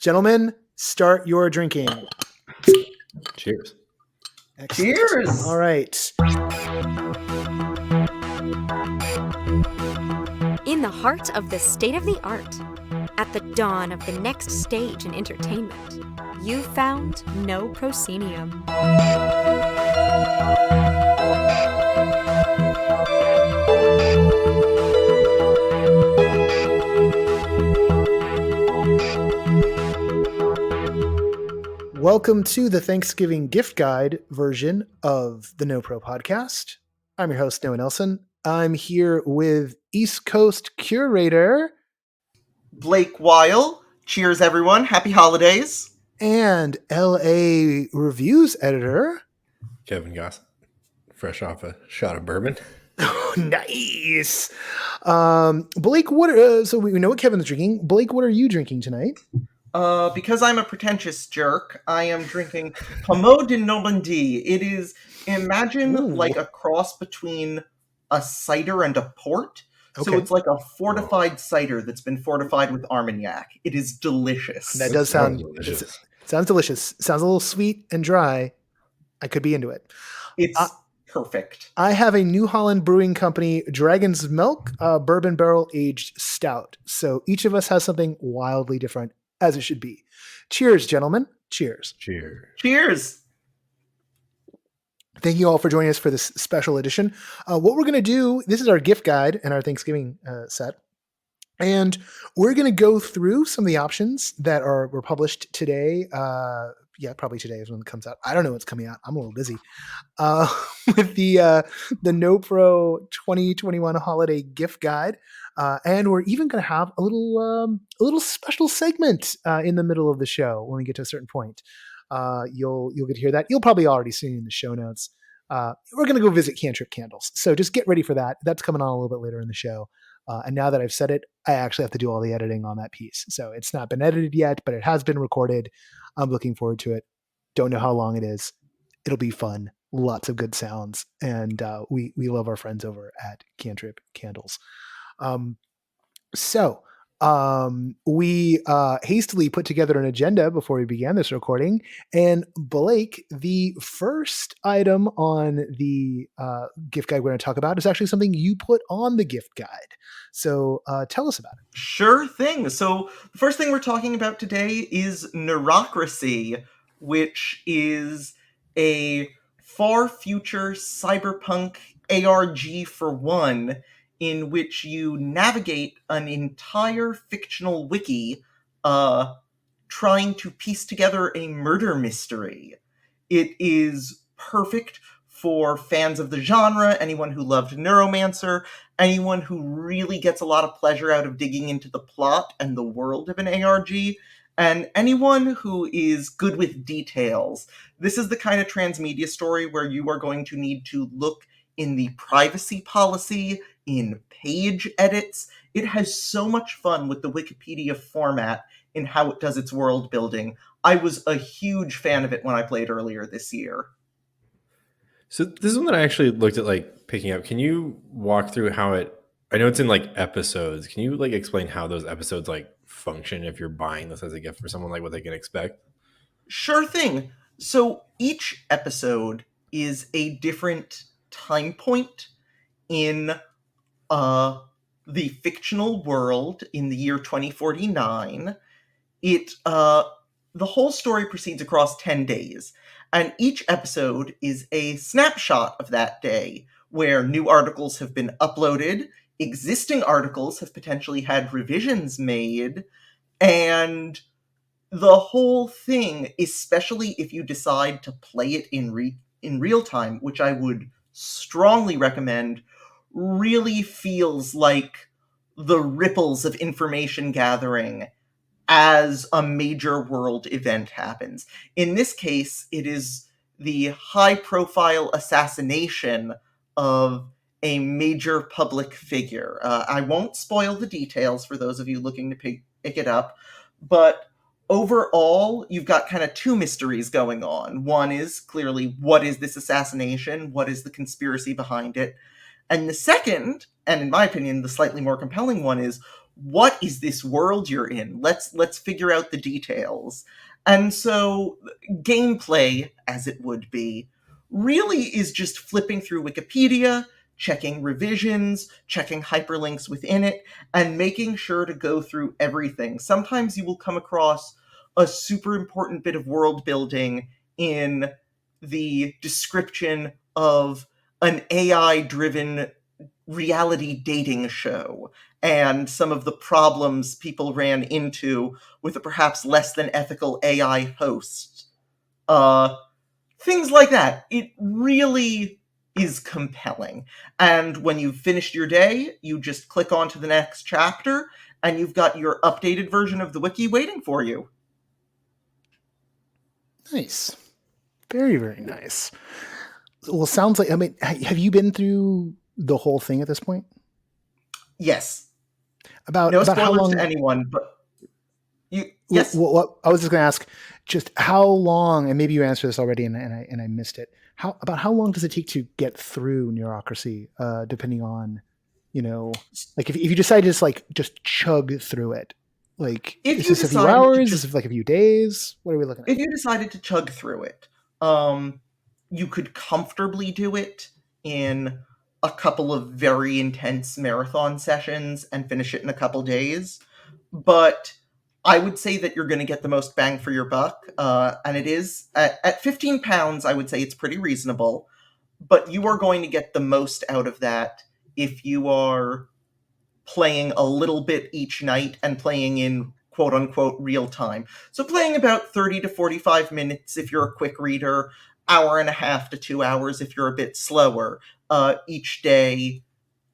Gentlemen, start your drinking. Cheers. Excellent. Cheers. All right. In the heart of the state-of-the-art, at the dawn of the next stage in entertainment, you found No Proscenium. Welcome to the Thanksgiving gift guide version of the NoPro podcast. I'm your host, Noah Nelson. I'm here with East Coast curator Blake Weil. Cheers, everyone. Happy holidays. and LA reviews editor. Kevin Gossett, fresh off a shot of bourbon. Nice. Blake, so we know what Kevin's drinking. Blake, what are you drinking tonight? Because I'm a pretentious jerk, I am drinking Pommeau de Normandie. It is, imagine like a cross between a cider and a port. Okay. So it's like a fortified cider that's been fortified with Armagnac. It is delicious. That does sound delicious. Sounds delicious. Sounds a little sweet and dry. I could be into it. It's perfect. I have a New Holland Brewing Company Dragon's Milk bourbon barrel aged stout. So each of us has something wildly different, as it should be. Cheers, gentlemen. Cheers. Cheers. Cheers. Thank you all for joining us for this special edition. What we're going to do, this is our gift guide and our Thanksgiving set. And we're going to go through some of the options that were published today. Probably today is when it comes out. I don't know what's coming out. I'm a little busy. With the NoPro 2021 holiday gift guide. And we're even going to have a little special segment in the middle of the show when we get to a certain point. You'll get to hear that. You'll probably already see it in the show notes. We're going to go visit Cantrip Candles. So just get ready for that. That's coming on a little bit later in the show. And now that I've said it, I actually have to do all the editing on that piece. So it's not been edited yet, but it has been recorded. I'm looking forward to it. Don't know how long it is. It'll be fun. Lots of good sounds. And we love our friends over at Cantrip Candles. We hastily put together an agenda before we began this recording. And Blake, the first item on the gift guide we're going to talk about is actually something you put on the gift guide. So tell us about it. Sure thing. So the first thing we're talking about today is Neurocracy, which is a far future cyberpunk ARG for one, in which you navigate an entire fictional wiki trying to piece together a murder mystery. It is perfect for fans of the genre, anyone who loved Neuromancer, anyone who really gets a lot of pleasure out of digging into the plot and the world of an ARG, and anyone who is good with details. This is the kind of transmedia story where you are going to need to look in the privacy policy, in page edits. It has so much fun with the Wikipedia format in how it does its world building. I was a huge fan of it when I played earlier this year. So this is one that I actually looked at like picking up. Can you walk through how I know it's in like episodes. Can you like explain how those episodes like function if you're buying this as a gift for someone, like what they can expect? Sure thing. So each episode is a different time point in the fictional world in the year 2049. The whole story proceeds across 10 days, and each episode is a snapshot of that day, where new articles have been uploaded, existing articles have potentially had revisions made, and the whole thing, especially if you decide to play it in real time, which I would strongly recommend, really feels like the ripples of information gathering as a major world event happens. In this case, it is the high-profile assassination of a major public figure. I won't spoil the details for those of you looking to pick it up, but overall, you've got kind of two mysteries going on. One is clearly, what is this assassination? What is the conspiracy behind it? And the second, and in my opinion, the slightly more compelling one, is what is this world you're in? Let's figure out the details. And so gameplay, as it would be, really is just flipping through Wikipedia, checking revisions, checking hyperlinks within it, and making sure to go through everything. Sometimes you will come across a super important bit of world building in the description of an AI-driven reality dating show and some of the problems people ran into with a perhaps less than ethical AI host. Things like that. It really is compelling. And when you've finished your day, you just click on to the next chapter, and you've got your updated version of the wiki waiting for you. Nice. Very, very nice. Well, sounds like, I mean, have you been through the whole thing at this point? Yes. About No how spoilers long? to anyone, but yes. Well, I was just going to ask, just how long, and maybe you answered this already, and I missed it. About how long does it take to get through Neurocracy? Depending on, like if you decide to just chug through it, like If is you this a few decided to hours? just- Is it like a few days? What are we looking at? If you decided to chug through it, you could comfortably do it in a couple of very intense marathon sessions and finish it in a couple days. But I would say that you're going to get the most bang for your buck. And it is at 15 pounds, I would say it's pretty reasonable. But you are going to get the most out of that if you are playing a little bit each night and playing in quote unquote real time. So playing about 30 to 45 minutes if you're a quick reader, hour and a half to 2 hours if you're a bit slower, each day,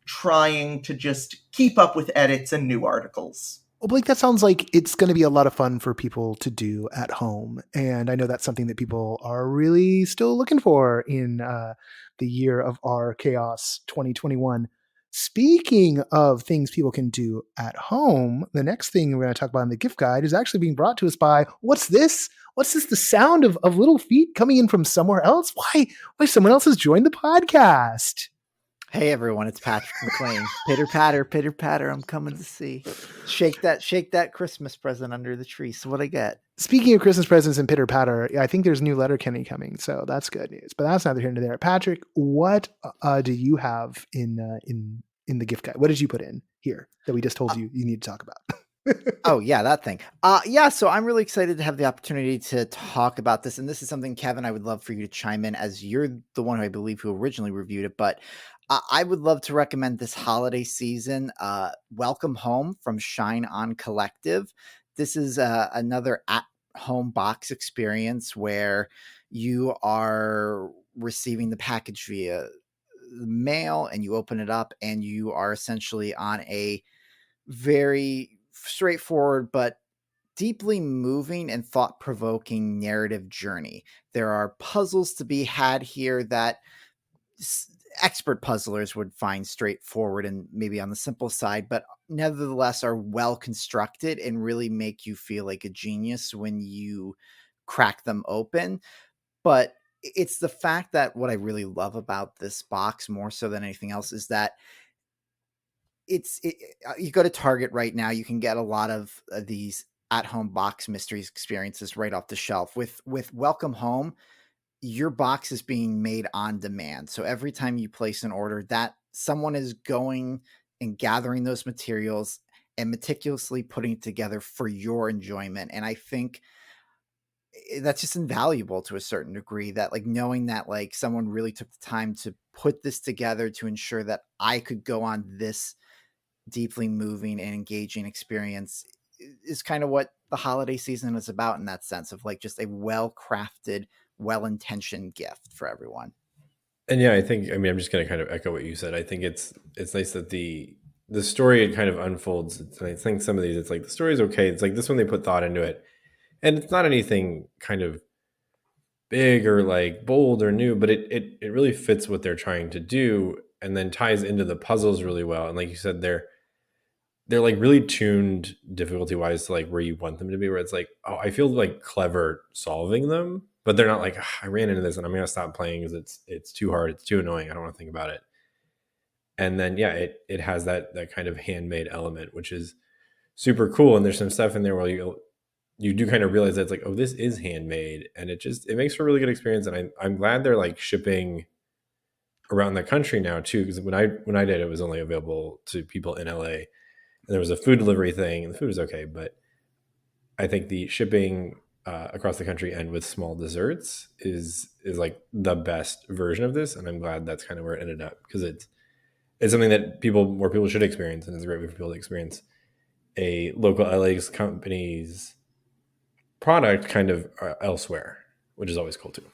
trying to just keep up with edits and new articles. Well, Blake, that sounds like it's going to be a lot of fun for people to do at home. And I know that's something that people are really still looking for in the year of our chaos 2021. Speaking of things people can do at home, the next thing we're going to talk about in the gift guide is actually being brought to us by, what's this? What's this? The sound of little feet coming in from somewhere else? Why someone else has joined the podcast? Hey everyone, it's Patrick McLean. Pitter patter, I'm coming to see. Shake that Christmas present under the tree. So what I get? Speaking of Christmas presents and pitter patter, I think there's a new Letterkenny coming, so that's good news. But that's neither here nor there. Patrick, what do you have in the gift guide? What did you put in here that we just told you need to talk about? Oh yeah, that thing. So I'm really excited to have the opportunity to talk about this, and this is something, Kevin, I would love for you to chime in, as you're the one who I believe who originally reviewed it. But I would love to recommend this holiday season, Welcome Home from Shine On Collective. This is another at-home box experience where you are receiving the package via mail, and you open it up, and you are essentially on a very straightforward but deeply moving and thought-provoking narrative journey. There are puzzles to be had here that expert puzzlers would find straightforward and maybe on the simple side, but nevertheless are well constructed and really make you feel like a genius when you crack them open. But it's the fact that what I really love about this box more so than anything else is that you go to Target right now, you can get a lot of these at-home box mysteries experiences right off the shelf. With Welcome Home, your box is being made on demand. So every time you place an order, that someone is going and gathering those materials and meticulously putting it together for your enjoyment. And I think that's just invaluable to a certain degree, that like knowing that like someone really took the time to put this together to ensure that I could go on this deeply moving and engaging experience is kind of what the holiday season is about, in that sense of like just a well-crafted, well-intentioned gift for everyone. And yeah, I'm just going to kind of echo what you said. I think it's nice that the story, it kind of unfolds. I think some of these, it's like the story's okay. It's like this one, they put thought into it, and it's not anything kind of big or like bold or new, but it really fits what they're trying to do, and then ties into the puzzles really well. And like you said, they're like really tuned difficulty wise to like where you want them to be, where it's like, oh, I feel like clever solving them, but they're not like, I ran into this and I'm going to stop playing because it's too hard. It's too annoying. I don't want to think about it. And then, yeah, it has that kind of handmade element, which is super cool. And there's some stuff in there where you do kind of realize that it's like, oh, this is handmade, and it makes for a really good experience. And I'm glad they're like shipping around the country now too, because when I did, it was only available to people in LA, and there was a food delivery thing, and the food was okay, but I think the shipping across the country and with small desserts is like the best version of this, and I'm glad that's kind of where it ended up, because it's something that more people should experience, and it's a great way for people to experience a local LA company's product kind of elsewhere, which is always cool too.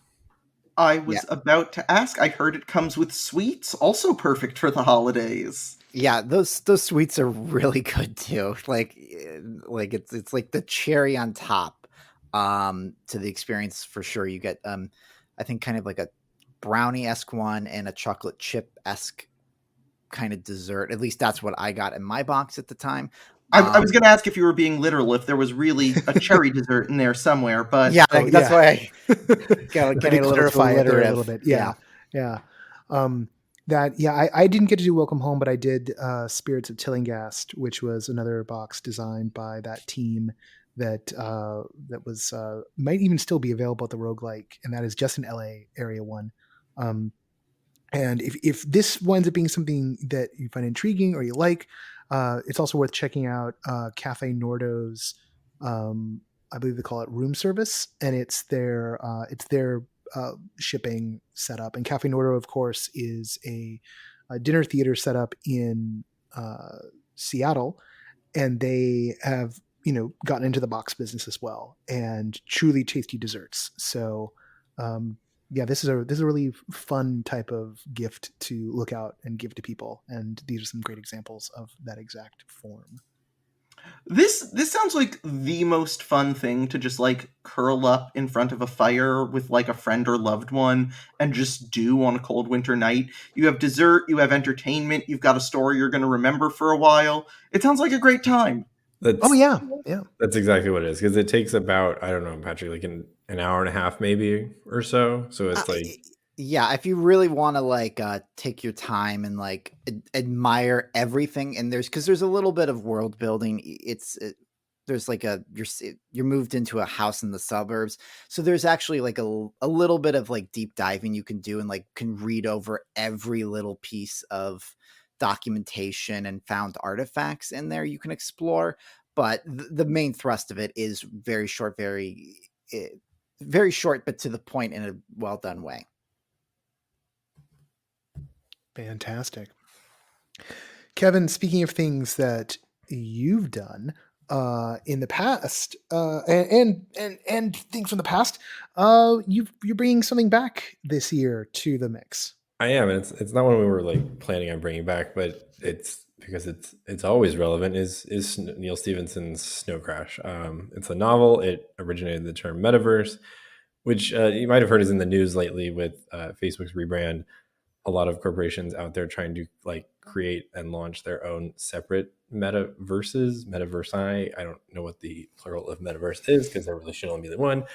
I was about to ask. I heard it comes with sweets, also perfect for the holidays. Yeah, those sweets are really good too. Like it's like the cherry on top to the experience for sure. You get I think kind of like a brownie-esque one and a chocolate chip-esque kind of dessert. At least that's what I got in my box at the time. I was going to ask if you were being literal, if there was really a cherry dessert in there somewhere, but yeah, that's why I gotta clarify it there a alliterative. little bit. Yeah. I didn't get to do Welcome Home, but I did Spirits of Tillinghast, which was another box designed by that team that was might even still be available at the Roguelike, and that is just an LA area one. And if this winds up being something that you find intriguing or you like, it's also worth checking out Cafe Nordo's, I believe they call it room service, and it's their shipping setup. And Cafe Nordo, of course, is a dinner theater setup in Seattle, and they have gotten into the box business as well, and truly tasty desserts. So this is a really fun type of gift to look out and give to people, and these are some great examples of that exact form. This sounds like the most fun thing to just like curl up in front of a fire with like a friend or loved one and just do on a cold winter night. You have dessert, you have entertainment, you've got a story you're going to remember for a while. It sounds like a great time. Yeah. That's exactly what it is, because it takes about, I don't know, Patrick, like an hour and a half maybe or so. So it's like, yeah, if you really want to like take your time and like admire everything, and there's a little bit of world building. There's like you're moved into a house in the suburbs, so there's actually like a little bit of like deep diving you can do, and like can read over every little piece of documentation and found artifacts in there you can explore. But the main thrust of it is very short, very short, but to the point in a well done way. Fantastic. Kevin, speaking of things that you've done in the past, and things from the past, you're bringing something back this year to the mix. I am. It's not one we were like planning on bringing back, but it's because it's always relevant. Is Neil Stephenson's Snow Crash? It's a novel. It originated the term metaverse, which you might have heard is in the news lately with Facebook's rebrand. A lot of corporations out there trying to like create and launch their own separate metaversi. I don't know what the plural of metaverse is, because there really should only be the one.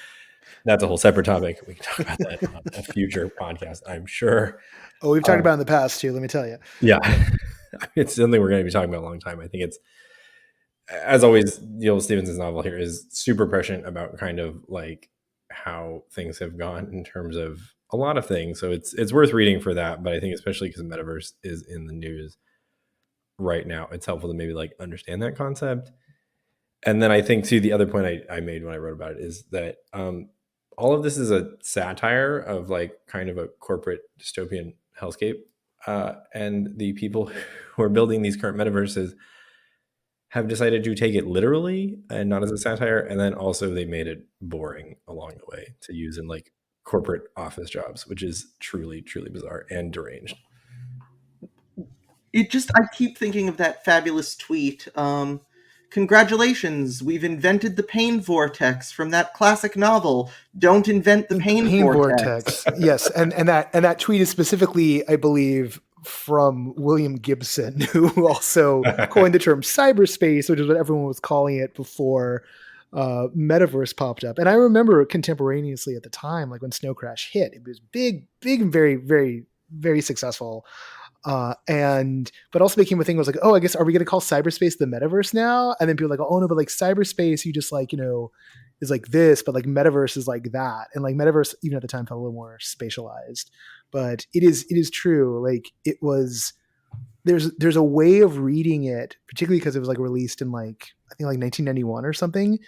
That's a whole separate topic. We can talk about that on a future podcast, I'm sure. Oh, we've talked about it in the past too, let me tell you. Yeah. It's something we're going to be talking about a long time. I think it's, as always, Neil Stephenson's novel here is super prescient about kind of like how things have gone in terms of a lot of things. So it's worth reading for that. But I think especially because the metaverse is in the news right now, it's helpful to maybe like understand that concept. And then I think too, the other point I made when I wrote about it is that all of this is a satire of like kind of a corporate dystopian hellscape. And the people who are building these current metaverses have decided to take it literally and not as a satire. And then also they made it boring along the way to use in like corporate office jobs, which is truly, truly bizarre and deranged. I keep thinking of that fabulous tweet. Congratulations, we've invented the pain vortex from that classic novel. Don't invent the pain vortex. Yes, and that tweet is specifically, I believe, from William Gibson, who also coined the term cyberspace, which is what everyone was calling it before metaverse popped up. And I remember contemporaneously at the time, like when Snow Crash hit, it was big, and very, very, very successful. But also became a thing. Was like, oh, I guess, are we going to call cyberspace the metaverse now? And then people were like, oh no, but like cyberspace, you just like, is like this, but like metaverse is like that. And like metaverse, even at the time, felt a little more spatialized. But it is true. Like it was, there's a way of reading it, particularly because it was like released in like, I think like 1991 or something.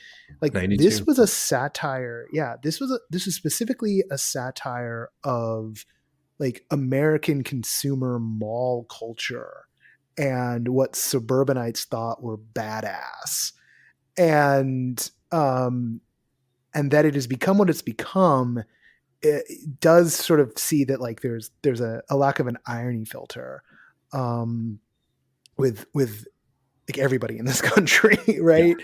Like 92. this was a satire. Yeah, this was specifically a satire of like American consumer mall culture and what suburbanites thought were badass. And that it has become what it's become, it does sort of see that like there's a lack of an irony filter with like everybody in this country, right?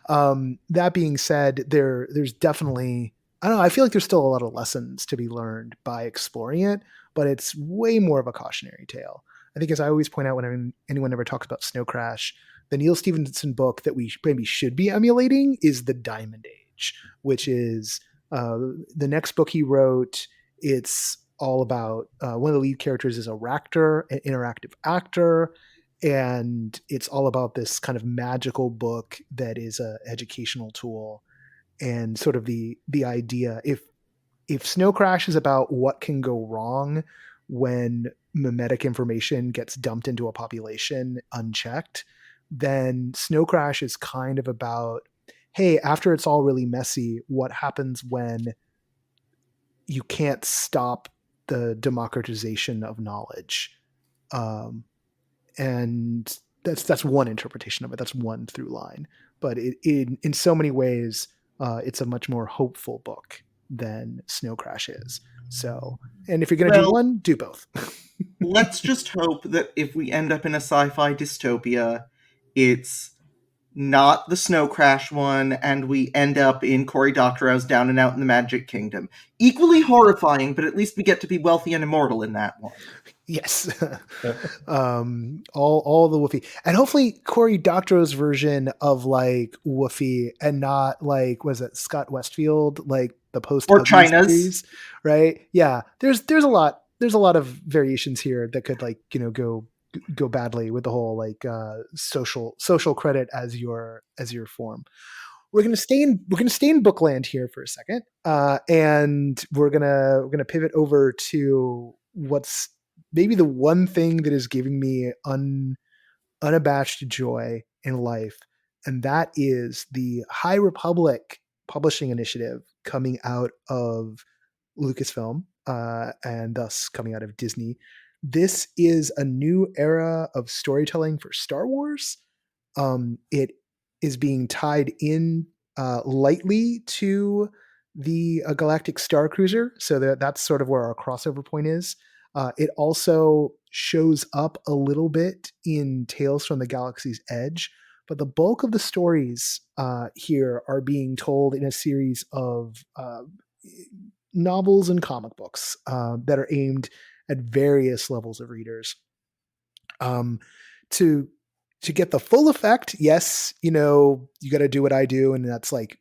That being said, there's definitely, I don't know, I feel like there's still a lot of lessons to be learned by exploring it, but it's way more of a cautionary tale. I think, as I always point out when anyone ever talks about Snow Crash, the Neil Stephenson book that we maybe should be emulating is The Diamond Age, which is the next book he wrote. It's all about one of the lead characters is a Ractor, an interactive actor, and it's all about this kind of magical book that is an educational tool, and sort of the idea, if Snow Crash is about what can go wrong when mimetic information gets dumped into a population unchecked, then Snow Crash is kind of about, hey, after it's all really messy, what happens when you can't stop the democratization of knowledge? And that's one interpretation of it. That's one through line. But in so many ways, it's a much more hopeful book than Snow Crash is. So, and if you're going to do one, do both. Let's just hope that if we end up in a sci-fi dystopia, it's not the Snow Crash one, and we end up in Cory Doctorow's Down and Out in the Magic Kingdom. Equally horrifying, but at least we get to be wealthy and immortal in that one. Yes. All the Woofy. And hopefully Cory Doctorow's version of like Woofy, and not like, was it Scott Westfield, like the post or China's series, right? Yeah. There's a lot of variations here that could like, go badly with the whole like social credit as your form. We're gonna stay in Bookland here for a second, and we're gonna pivot over to what's maybe the one thing that is giving me unabashed joy in life, and that is the High Republic publishing initiative coming out of Lucasfilm, and thus coming out of Disney. This is a new era of storytelling for Star Wars. It is being tied in lightly to the Galactic Star Cruiser, so that's sort of where our crossover point is. It also shows up a little bit in Tales from the Galaxy's Edge, but the bulk of the stories here are being told in a series of novels and comic books that are aimed at various levels of readers. To get the full effect, yes, you got to do what I do, and that's like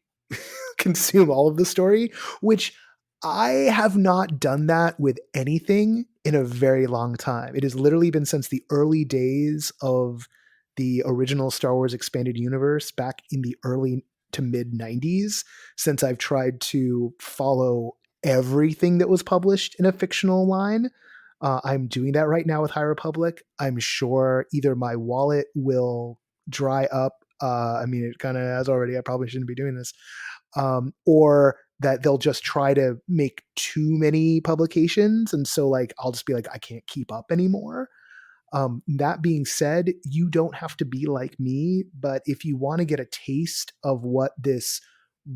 consume all of the story, which I have not done that with anything in a very long time. It has literally been since the early days of the original Star Wars Expanded Universe back in the early to mid 90s since I've tried to follow everything that was published in a fictional line. I'm doing that right now with High Republic. I'm sure either my wallet will dry up. I mean, it kind of has already. I probably shouldn't be doing this. Or that they'll just try to make too many publications. And so like, I'll just be like, I can't keep up anymore. That being said, you don't have to be like me, but if you want to get a taste of what this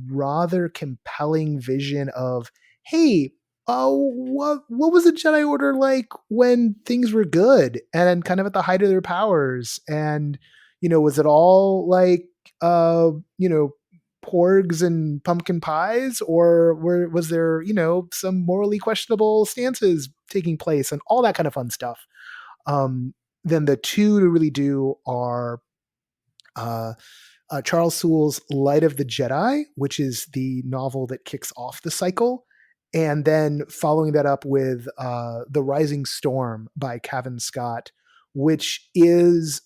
rather compelling vision of, hey, what was the Jedi Order like when things were good and kind of at the height of their powers? And, was it all like, porgs and pumpkin pies, or was there, some morally questionable stances taking place and all that kind of fun stuff? Then the two to really do are Charles Sewell's Light of the Jedi, which is the novel that kicks off the cycle, and then following that up with The Rising Storm by Kevin Scott, which is,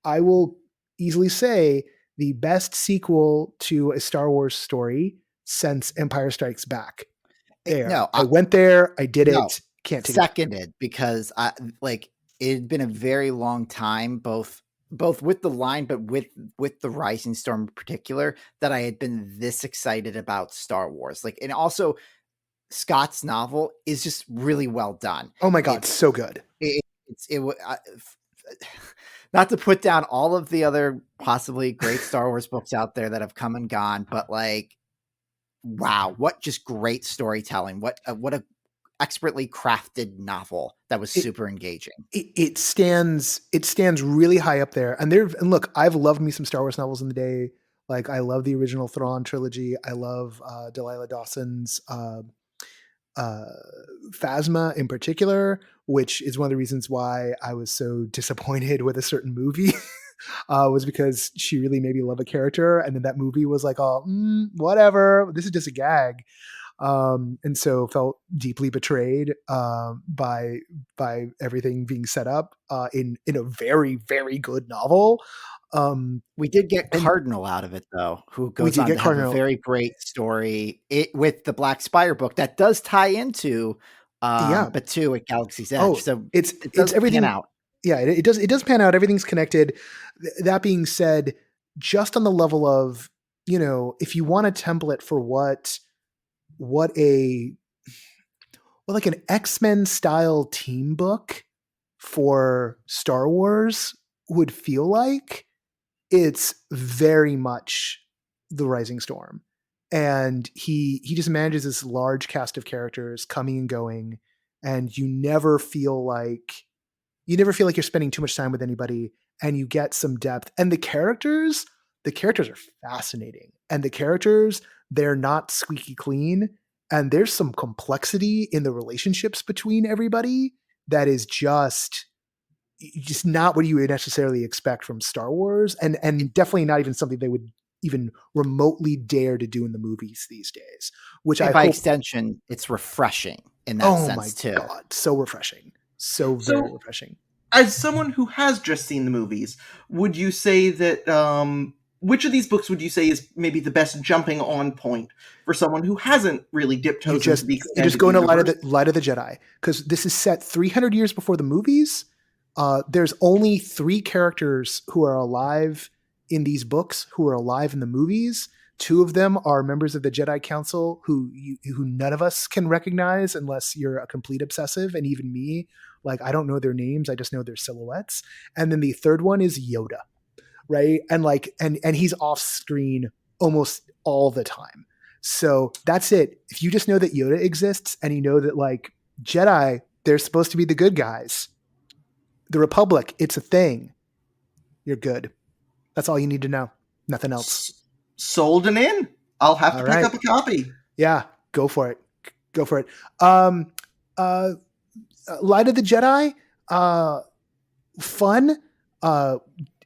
I will easily say, the best sequel to a Star Wars story since Empire Strikes Back. There. No, I went there. I did no, it. Can't take it back. seconded, because it had been a very long time, both with the line, but with the Rising Storm in particular, that I had been this excited about Star Wars. And also Scott's novel is just really well done. Oh my God, so good. Not to put down all of the other possibly great Star Wars books out there that have come and gone, but wow, what just great storytelling. What a expertly crafted novel that was super engaging. It stands really high up there. And look, I've loved me some Star Wars novels in the day. I love the original Thrawn trilogy. I love Delilah Dawson's Phasma in particular, which is one of the reasons why I was so disappointed with a certain movie. Was because she really made me love a character, and then that movie was whatever, this is just a gag, and so felt deeply betrayed by everything being set up in a very, very good novel. We did get Cardinal out of it, though, who goes on to have a very great story with the Black Spire book that does tie into Batu at Galaxy's Edge. So it's everything out. Yeah, it does pan out. Everything's connected. That being said, just on the level of, if you want a template for what an X-Men style team book for Star Wars would feel like, it's very much The Rising Storm. And he just manages this large cast of characters coming and going, and you never feel like you're spending too much time with anybody, and you get some depth. And the characters are fascinating. And the characters, they're not squeaky clean. And there's some complexity in the relationships between everybody that is just not what you would necessarily expect from Star Wars. And definitely not even something they would even remotely dare to do in the movies these days, which by extension, it's refreshing in that sense too. Oh my God, so refreshing. So very refreshing. As someone who has just seen the movies, would you say that which of these books would you say is maybe the best jumping on point for someone who hasn't really dipped toes into the extended You just go into universe? Light of the Jedi, because this is set 300 years before the movies. There's only 3 characters who are alive in these books who are alive in the movies. 2 of them are members of the Jedi Council who none of us can recognize unless you're a complete obsessive, and even me, I don't know their names, I just know their silhouettes. And then the 3rd one is Yoda, right? And he's off screen almost all the time. So that's it. If you just know that Yoda exists, and you know that Jedi, they're supposed to be the good guys. The Republic, it's a thing. You're good. That's all you need to know. Nothing else. Sold and in. I'll have to pick up a copy. Yeah, go for it. Light of the Jedi, fun,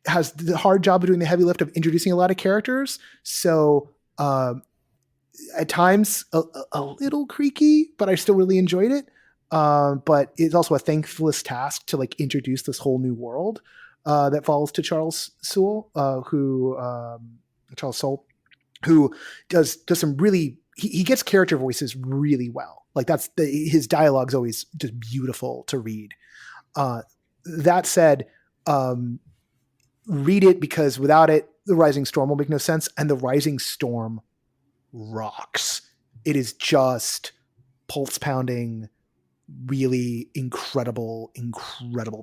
has the hard job of doing the heavy lift of introducing a lot of characters. So at times a little creaky, but I still really enjoyed it. But it's also a thankless task to introduce this whole new world that falls to Charles Soule, who does some really, he gets character voices really well. His dialogue's always just beautiful to read. That said, read it, because without it, The Rising Storm will make no sense. And The Rising Storm rocks. It is just pulse pounding, really incredible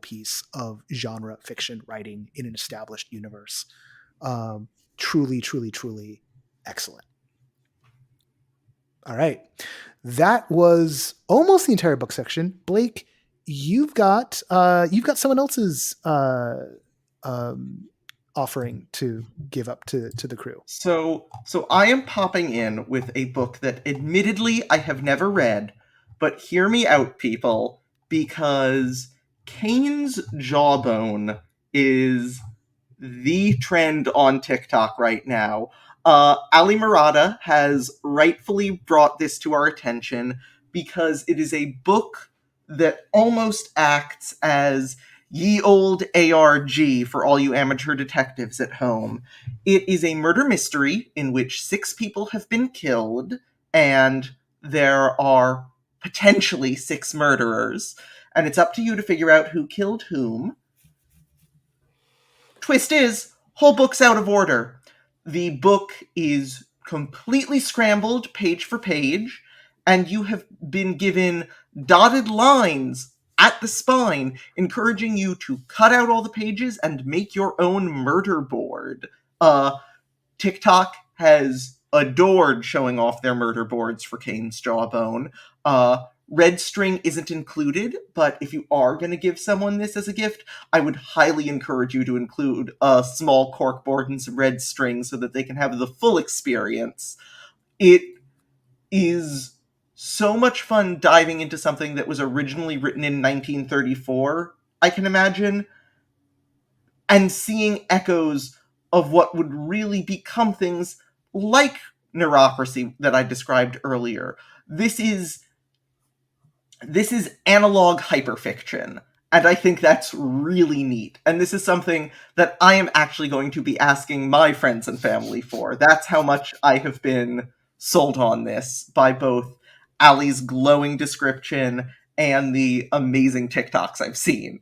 piece of genre fiction writing in an established universe. Truly excellent. All right. That was almost the entire book section. Blake, you've got someone else's offering to give up to the crew. So I am popping in with a book that admittedly I have never read, but hear me out, people, because Kane's Jawbone is the trend on TikTok right now. Ali Murata has rightfully brought this to our attention because it is a book that almost acts as ye old ARG for all you amateur detectives at home. It is a murder mystery in which 6 people have been killed, and there are potentially 6 murderers, and it's up to you to figure out who killed whom. Twist is, whole book's out of order. The book is completely scrambled page for page, and you have been given dotted lines at the spine, encouraging you to cut out all the pages and make your own murder board. TikTok has adored showing off their murder boards for Kane's Jawbone. Red string isn't included, but if you are going to give someone this as a gift, I would highly encourage you to include a small cork board and some red string so that they can have the full experience. It is so much fun diving into something that was originally written in 1934, I can imagine, and seeing echoes of what would really become things like Neurocracy that I described earlier. This is analog hyperfiction, and I think that's really neat. And this is something that I am actually going to be asking my friends and family for. That's how much I have been sold on this by both Allie's glowing description and the amazing TikToks I've seen.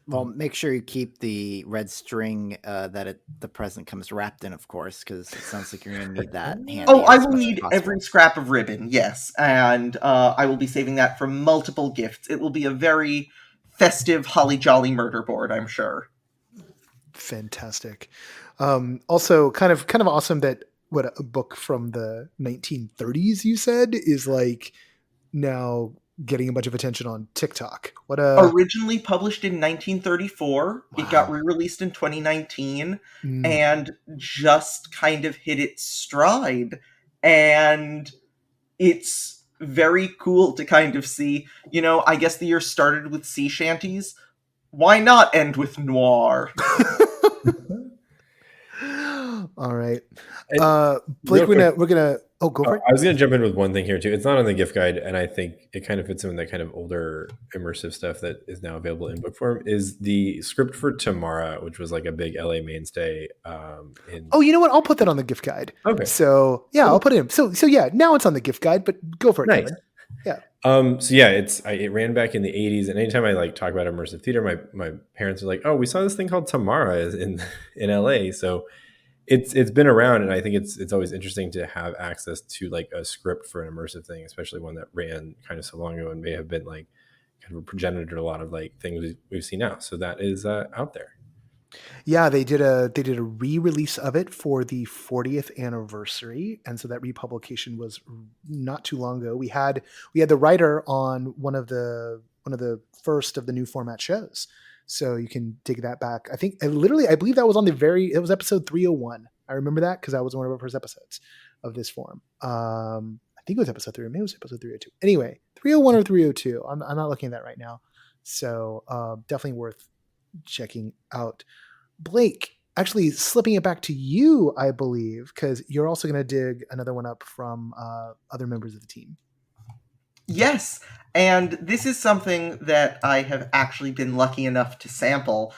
Well, make sure you keep the red string the present comes wrapped in, of course, because it sounds like you're going to need that handy. Oh, I as will much as need possible. every scrap of ribbon, yes. And I will be saving that for multiple gifts. It will be a very festive, holly jolly murder board, I'm sure. Fantastic. Also, kind of awesome that what a book from the 1930s you said is like now getting a bunch of attention on TikTok. What a Originally published in 1934, it got re-released in 2019 and just kind of hit its stride. And it's very cool to kind of see, I guess the year started with sea shanties. Why not end with noir? All right. And Blake, real we're gonna go for it. I was going to jump in with one thing here too. It's not on the gift guide, and I think it kind of fits in with that kind of older immersive stuff that is now available in book form. Is the script for Tamara, which was like a big LA mainstay. Oh, you know what? I'll put that on the gift guide. Okay. So yeah, I'll put it in. So yeah, now it's on the gift guide, but go for it. Nice. Kevin. Yeah. So yeah, it ran back in the 80s, and anytime I like talk about immersive theater, my parents are like, "Oh, we saw this thing called Tamara in LA." So it's been around, and I think it's always interesting to have access to like a script for an immersive thing, especially one that ran kind of so long ago and may have been like kind of a progenitor to a lot of like things we've seen now. So that is out there. Yeah, they did a re-release of it for the 40th anniversary, and so that republication was not too long ago. We had the writer on one of the first of the new format shows. So you can dig that back. I believe that was on it was episode 301. I remember that because that was one of our first episodes of this form. I think it was episode 3, or maybe it was episode 302. Anyway, 301 or 302. I'm not looking at that right now. So definitely worth checking out. Blake, actually slipping it back to you, I believe, because you're also going to dig another one up from other members of the team. Yes, and this is something that I have actually been lucky enough to sample.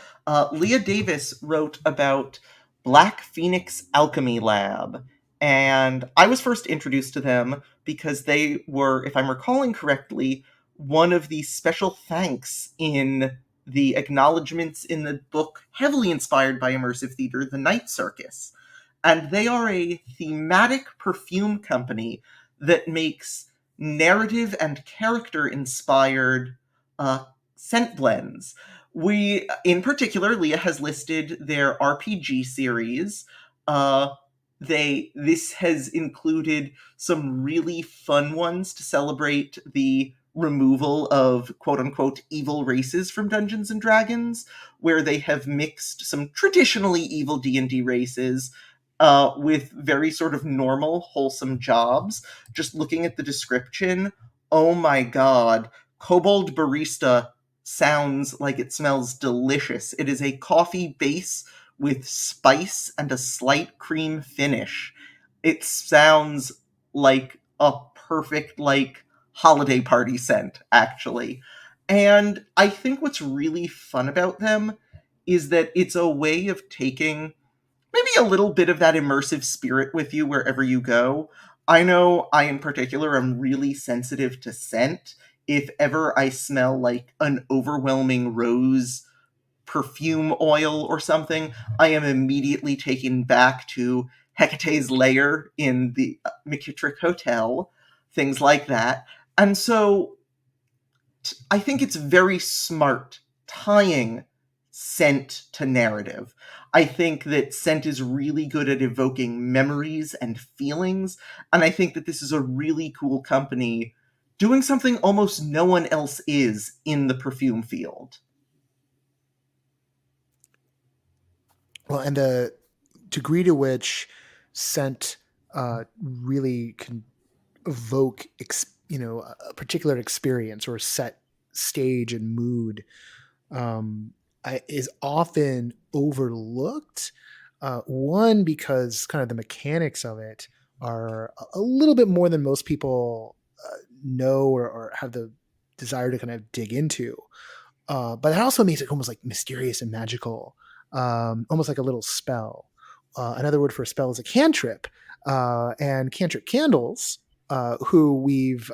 Leah Davis wrote about Black Phoenix Alchemy Lab, and I was first introduced to them because they were, if I'm recalling correctly, one of the special thanks in the acknowledgments in the book heavily inspired by immersive theater, The Night Circus. And they are a thematic perfume company that makes narrative and character-inspired scent blends. In particular, Leah has listed their RPG series. This has included some really fun ones to celebrate the removal of quote-unquote evil races from Dungeons & Dragons, where they have mixed some traditionally evil D&D races with very sort of normal, wholesome jobs. Just looking at the description, oh my god, Kobold Barista sounds like it smells delicious. It is a coffee base with spice and a slight cream finish. It sounds like a perfect, like, holiday party scent, actually. And I think what's really fun about them is that it's a way of taking maybe a little bit of that immersive spirit with you wherever you go. I know I, in particular, am really sensitive to scent. If ever I smell like an overwhelming rose perfume oil or something, I am immediately taken back to Hecate's lair in the McKittrick Hotel, things like that. And so I think it's very smart tying scent to narrative. I think that scent is really good at evoking memories and feelings, and I think that this is a really cool company doing something almost no one else is in the perfume field. Well, and the degree to which scent really can evoke, a particular experience or set stage and mood is often overlooked. One, because kind of the mechanics of it are a little bit more than most people know or have the desire to kind of dig into. But that also makes it almost like mysterious and magical, almost like a little spell. Another word for a spell is a cantrip, and Cantrip Candles, who we've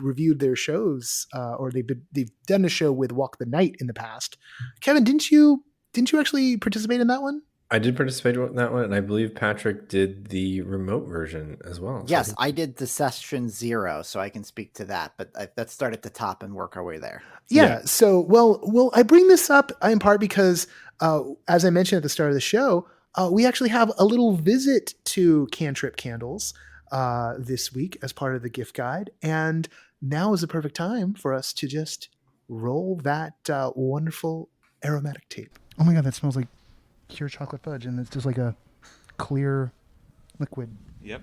reviewed their shows, or they've done a show with Walk the Night in the past. Kevin, didn't you actually participate in that one? I did participate in that one, and I believe Patrick did the remote version as well. Yes, I did the session 0, so I can speak to that. But let's start at the top and work our way there. Yeah. So, well, I bring this up in part because, as I mentioned at the start of the show, we actually have a little visit to Cantrip Candles this week as part of the gift guide, and now is the perfect time for us to just roll that wonderful aromatic tape. Oh my god, that smells like pure chocolate fudge, and it's just like a clear liquid. Yep.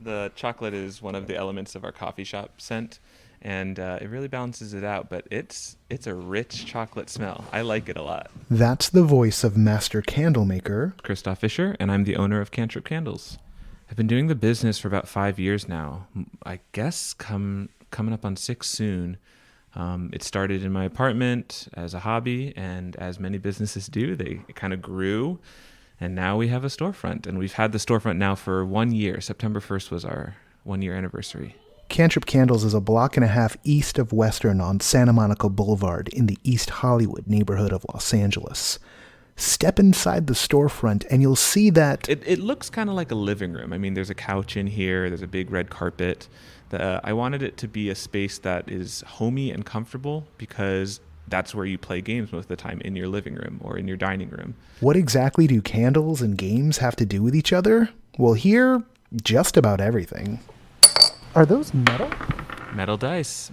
The chocolate is one of the elements of our coffee shop scent, and it really balances it out, but it's a rich chocolate smell. I like it a lot. That's the voice of master candle maker Christoff Visscher, and I'm the owner of Cantrip Candles. I've been doing the business for about 5 years now. I guess coming up on 6 soon. It started in my apartment as a hobby, and as many businesses do, they kind of grew, and now we have a storefront, and we've had the storefront now for 1 year. September 1st was our 1-year anniversary. Cantrip Candles is a block and a half east of Western on Santa Monica Boulevard in the East Hollywood neighborhood of Los Angeles. Step inside the storefront and you'll see that it looks kind of like a living room. I mean, there's a couch in here, there's a big red carpet. I wanted it to be a space that is homey and comfortable because that's where you play games most of the time, in your living room or in your dining room. What exactly do candles and games have to do with each other? Well, here, just about everything. Are those metal? Metal dice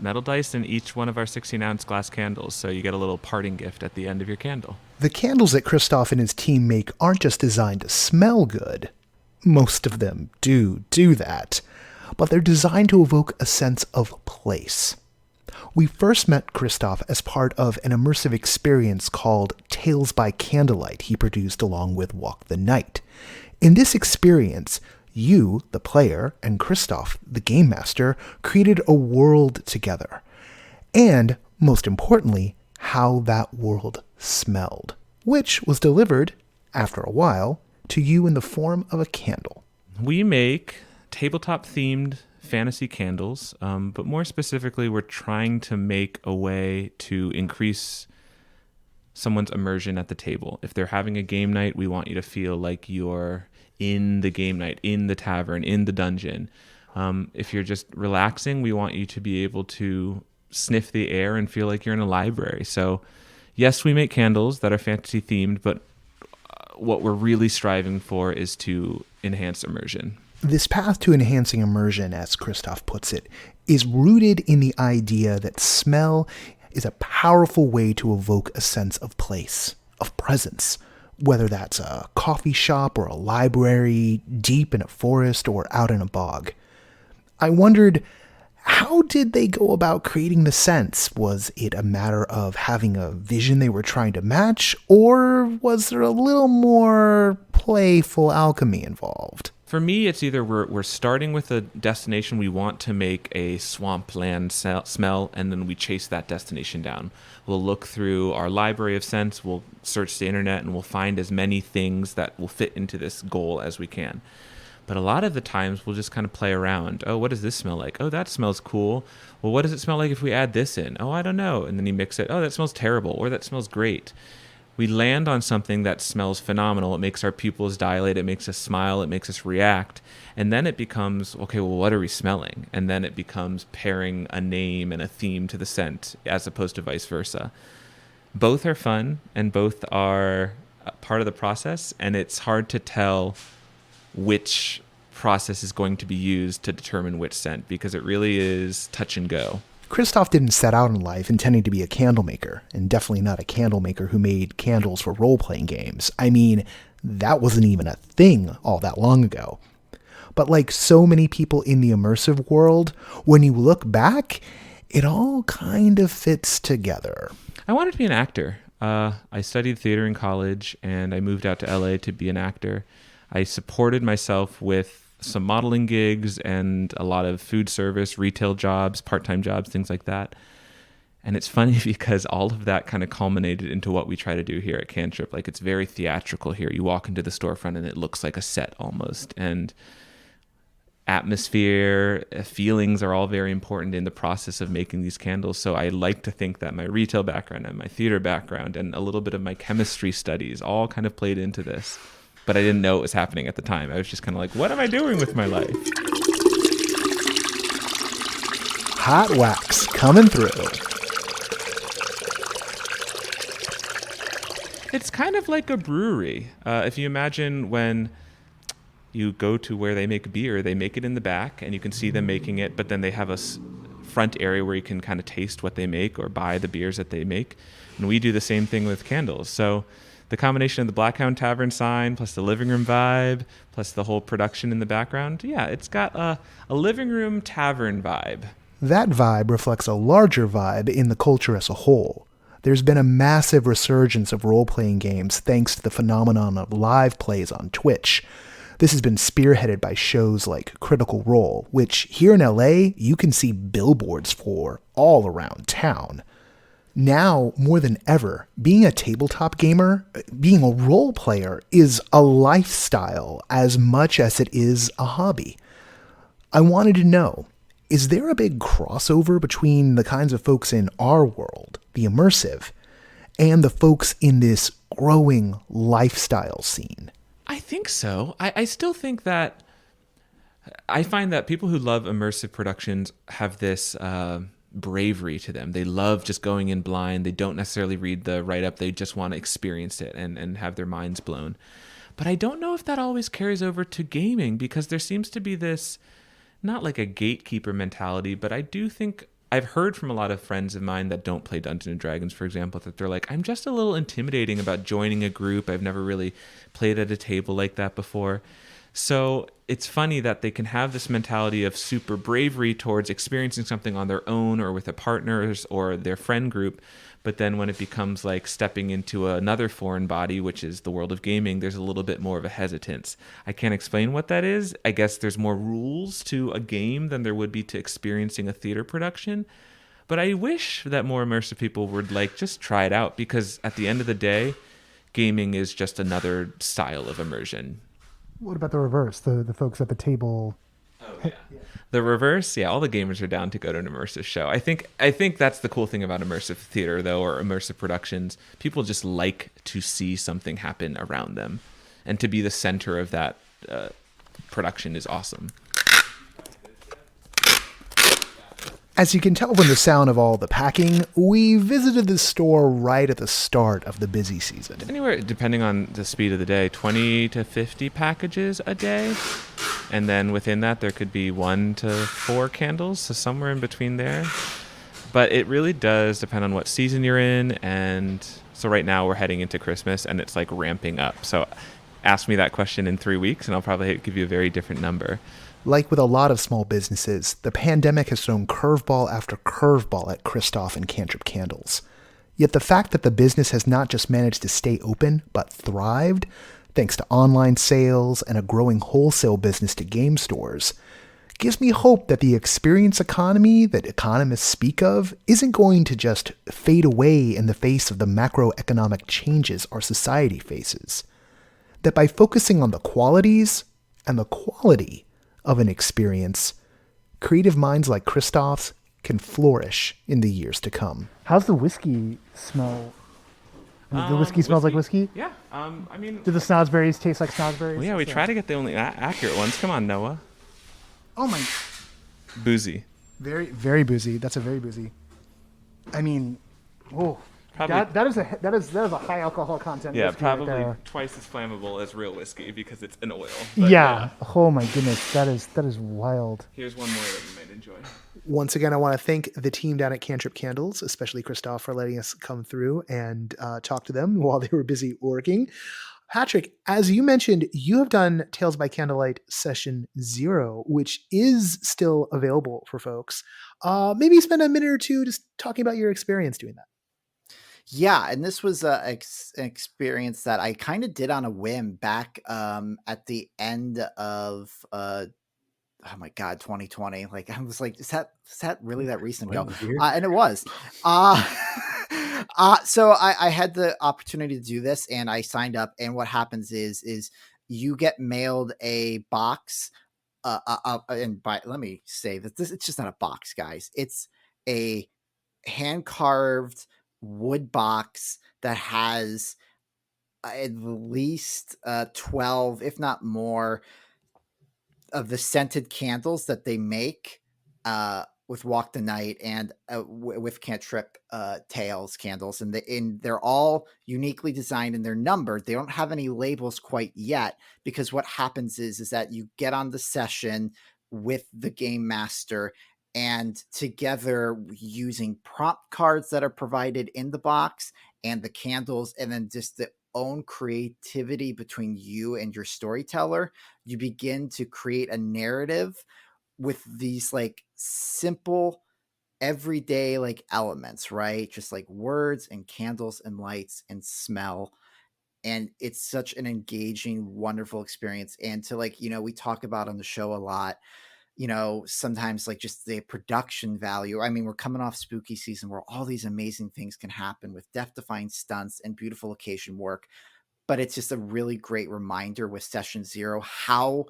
in each one of our 16-ounce glass candles, so you get a little parting gift at the end of your candle. The candles that Christoff and his team make aren't just designed to smell good. Most of them do that. But they're designed to evoke a sense of place. We first met Christoff as part of an immersive experience called Tales by Candlelight he produced along with Walk the Night. In this experience, you, the player, and Christoff, the game master, created a world together. And, most importantly, how that world smelled, which was delivered, after a while, to you in the form of a candle. We make tabletop-themed fantasy candles, but more specifically, we're trying to make a way to increase someone's immersion at the table. If they're having a game night, we want you to feel like you're in the game night, in the tavern, in the dungeon. If you're just relaxing, we want you to be able to sniff the air and feel like you're in a library. So yes, we make candles that are fantasy themed, but what we're really striving for is to enhance immersion. This path to enhancing immersion, as Christoff puts it, is rooted in the idea that smell is a powerful way to evoke a sense of place, of presence, whether that's a coffee shop or a library, deep in a forest or out in a bog. I wondered, how did they go about creating the sense? Was it a matter of having a vision they were trying to match, or was there a little more playful alchemy involved? For me, it's either we're starting with a destination we want to make a swampland smell, and then we chase that destination down. We'll look through our library of scents, we'll search the internet, and we'll find as many things that will fit into this goal as we can. But a lot of the times, we'll just kind of play around. Oh, what does this smell like? Oh, that smells cool. Well, what does it smell like if we add this in? Oh, I don't know. And then you mix it. Oh, that smells terrible, or that smells great. We land on something that smells phenomenal. It makes our pupils dilate. It makes us smile. It makes us react. And then it becomes, okay, well, what are we smelling? And then it becomes pairing a name and a theme to the scent as opposed to vice versa. Both are fun and both are part of the process. And it's hard to tell which process is going to be used to determine which scent because it really is touch and go. Christoff didn't set out in life intending to be a candle maker, and definitely not a candle maker who made candles for role-playing games. I mean, that wasn't even a thing all that long ago. But like so many people in the immersive world, when you look back, it all kind of fits together. I wanted to be an actor. I studied theater in college, and I moved out to LA to be an actor. I supported myself with some modeling gigs and a lot of food service, retail jobs, part-time jobs, things like that. And it's funny because all of that kind of culminated into what we try to do here at Cantrip. Like, it's very theatrical here. You walk into the storefront and it looks like a set almost. And atmosphere, feelings are all very important in the process of making these candles. So I like to think that my retail background and my theater background and a little bit of my chemistry studies all kind of played into this. But I didn't know it was happening at the time. I was just kind of like, what am I doing with my life? Hot wax coming through. It's kind of like a brewery. If you imagine when you go to where they make beer, they make it in the back and you can see them making it, but then they have a front area where you can kind of taste what they make or buy the beers that they make. And we do the same thing with candles. So the combination of the Blackhound Tavern sign plus the living room vibe plus the whole production in the background, yeah, it's got a living room tavern vibe. That vibe reflects a larger vibe in the culture as a whole. There's been a massive resurgence of role-playing games thanks to the phenomenon of live plays on Twitch. This has been spearheaded by shows like Critical Role, which here in LA you can see billboards for all around town. Now, more than ever, being a tabletop gamer, being a role player, is a lifestyle as much as it is a hobby. I wanted to know, is there a big crossover between the kinds of folks in our world, the immersive, and the folks in this growing lifestyle scene? I think so. I still think that I find that people who love immersive productions have this bravery to them. They love just going in blind. They don't necessarily read the write-up. They just want to experience it and have their minds blown. But I don't know if that always carries over to gaming because there seems to be this, not like a gatekeeper mentality, but I do think I've heard from a lot of friends of mine that don't play Dungeons and Dragons, for example, that they're like, I'm just a little intimidating about joining a group. I've never really played at a table like that before. So it's funny that they can have this mentality of super bravery towards experiencing something on their own or with a partners or their friend group. But then when it becomes like stepping into another foreign body, which is the world of gaming, there's a little bit more of a hesitance. I can't explain what that is. I guess there's more rules to a game than there would be to experiencing a theater production. But I wish that more immersive people would like just try it out because at the end of the day, gaming is just another style of immersion. What about the reverse? The folks at the table. Oh, yeah. The reverse, yeah, all the gamers are down to go to an immersive show. I think that's the cool thing about immersive theater, though, or immersive productions. People just like to see something happen around them, and to be the center of that production is awesome. As you can tell from the sound of all the packing, we visited the store right at the start of the busy season. Anywhere, depending on the speed of the day, 20 to 50 packages a day. And then within that, there could be 1 to 4 candles, so somewhere in between there. But it really does depend on what season you're in. And so right now we're heading into Christmas, and it's like ramping up. So ask me that question in 3 weeks, and I'll probably give you a very different number. Like with a lot of small businesses, the pandemic has thrown curveball after curveball at Christoff and Cantrip Candles. Yet the fact that the business has not just managed to stay open, but thrived, thanks to online sales and a growing wholesale business to game stores, gives me hope that the experience economy that economists speak of isn't going to just fade away in the face of the macroeconomic changes our society faces. That by focusing on the qualities and the quality of an experience, creative minds like Christoff's can flourish in the years to come. How's the whiskey smell? The whiskey smells like whiskey? Yeah. I mean, Do the snozzberries taste like snozzberries? well, yeah, we try to get the only accurate ones. Come on, Noah. Oh my. Boozy. Very, very boozy. That's a very boozy. I mean, whoa. Probably, That is a high alcohol content. yeah, whiskey right probably there. twice as flammable as real whiskey because it's an oil. Yeah. Oh my goodness. That is wild. Here's one more that you might enjoy. Once again, I want to thank the team down at Cantrip Candles, especially Christoff, for letting us come through and talk to them while they were busy working. Patrick, as you mentioned, you have done Tales by Candlelight Session 0, which is still available for folks. Maybe spend a minute or two just talking about your experience doing that. Yeah, and this was an experience that I kind of did on a whim back at the end of oh my god, 2020. Like I was like, is that really that recent ago? And it was. So I had the opportunity to do this, and I signed up. And what happens is you get mailed a box. And let me say that it's just not a box, guys. It's a hand carved wood box that has at least 12, if not more, of the scented candles that they make with Walk the Night and with Cantrip Tales candles, and they're all uniquely designed and they're numbered. They don't have any labels quite yet, because what happens is that you get on the session with the game master, and together, using prompt cards that are provided in the box and the candles, and then just the own creativity between you and your storyteller, you begin to create a narrative with these like simple everyday like elements, right? Just like words and candles and lights and smell. And it's such an engaging, wonderful experience. And to like, we talk about on the show a lot, sometimes like just the production value. I mean, we're coming off spooky season where all these amazing things can happen with death-defying stunts and beautiful location work. But it's just a really great reminder with Session 0 how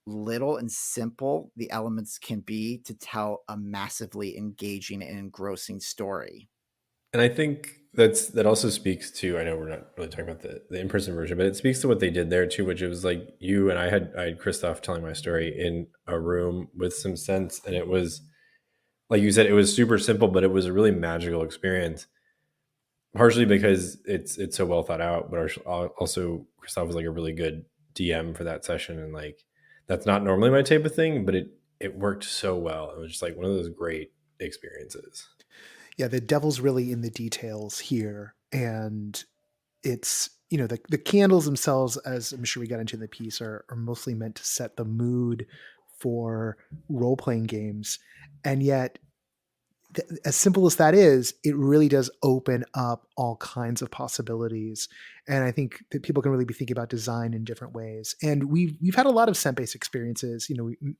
little and simple the elements can be to tell a massively engaging and engrossing story. And I think that also speaks to, I know we're not really talking about the in-person version, but it speaks to what they did there too, which it was like you and I had Christoff telling my story in a room with some sense. And it was, like you said, it was super simple, but it was a really magical experience. Partially because it's so well thought out, but also Christoff was like a really good DM for that session. And like, that's not normally my type of thing, but it worked so well. It was just like one of those great experiences. Yeah, the devil's really in the details here. And it's, the candles themselves, as I'm sure we got into in the piece, are mostly meant to set the mood for role-playing games. And yet, as simple as that is, it really does open up all kinds of possibilities. And I think that people can really be thinking about design in different ways. And we've had a lot of scent-based experiences.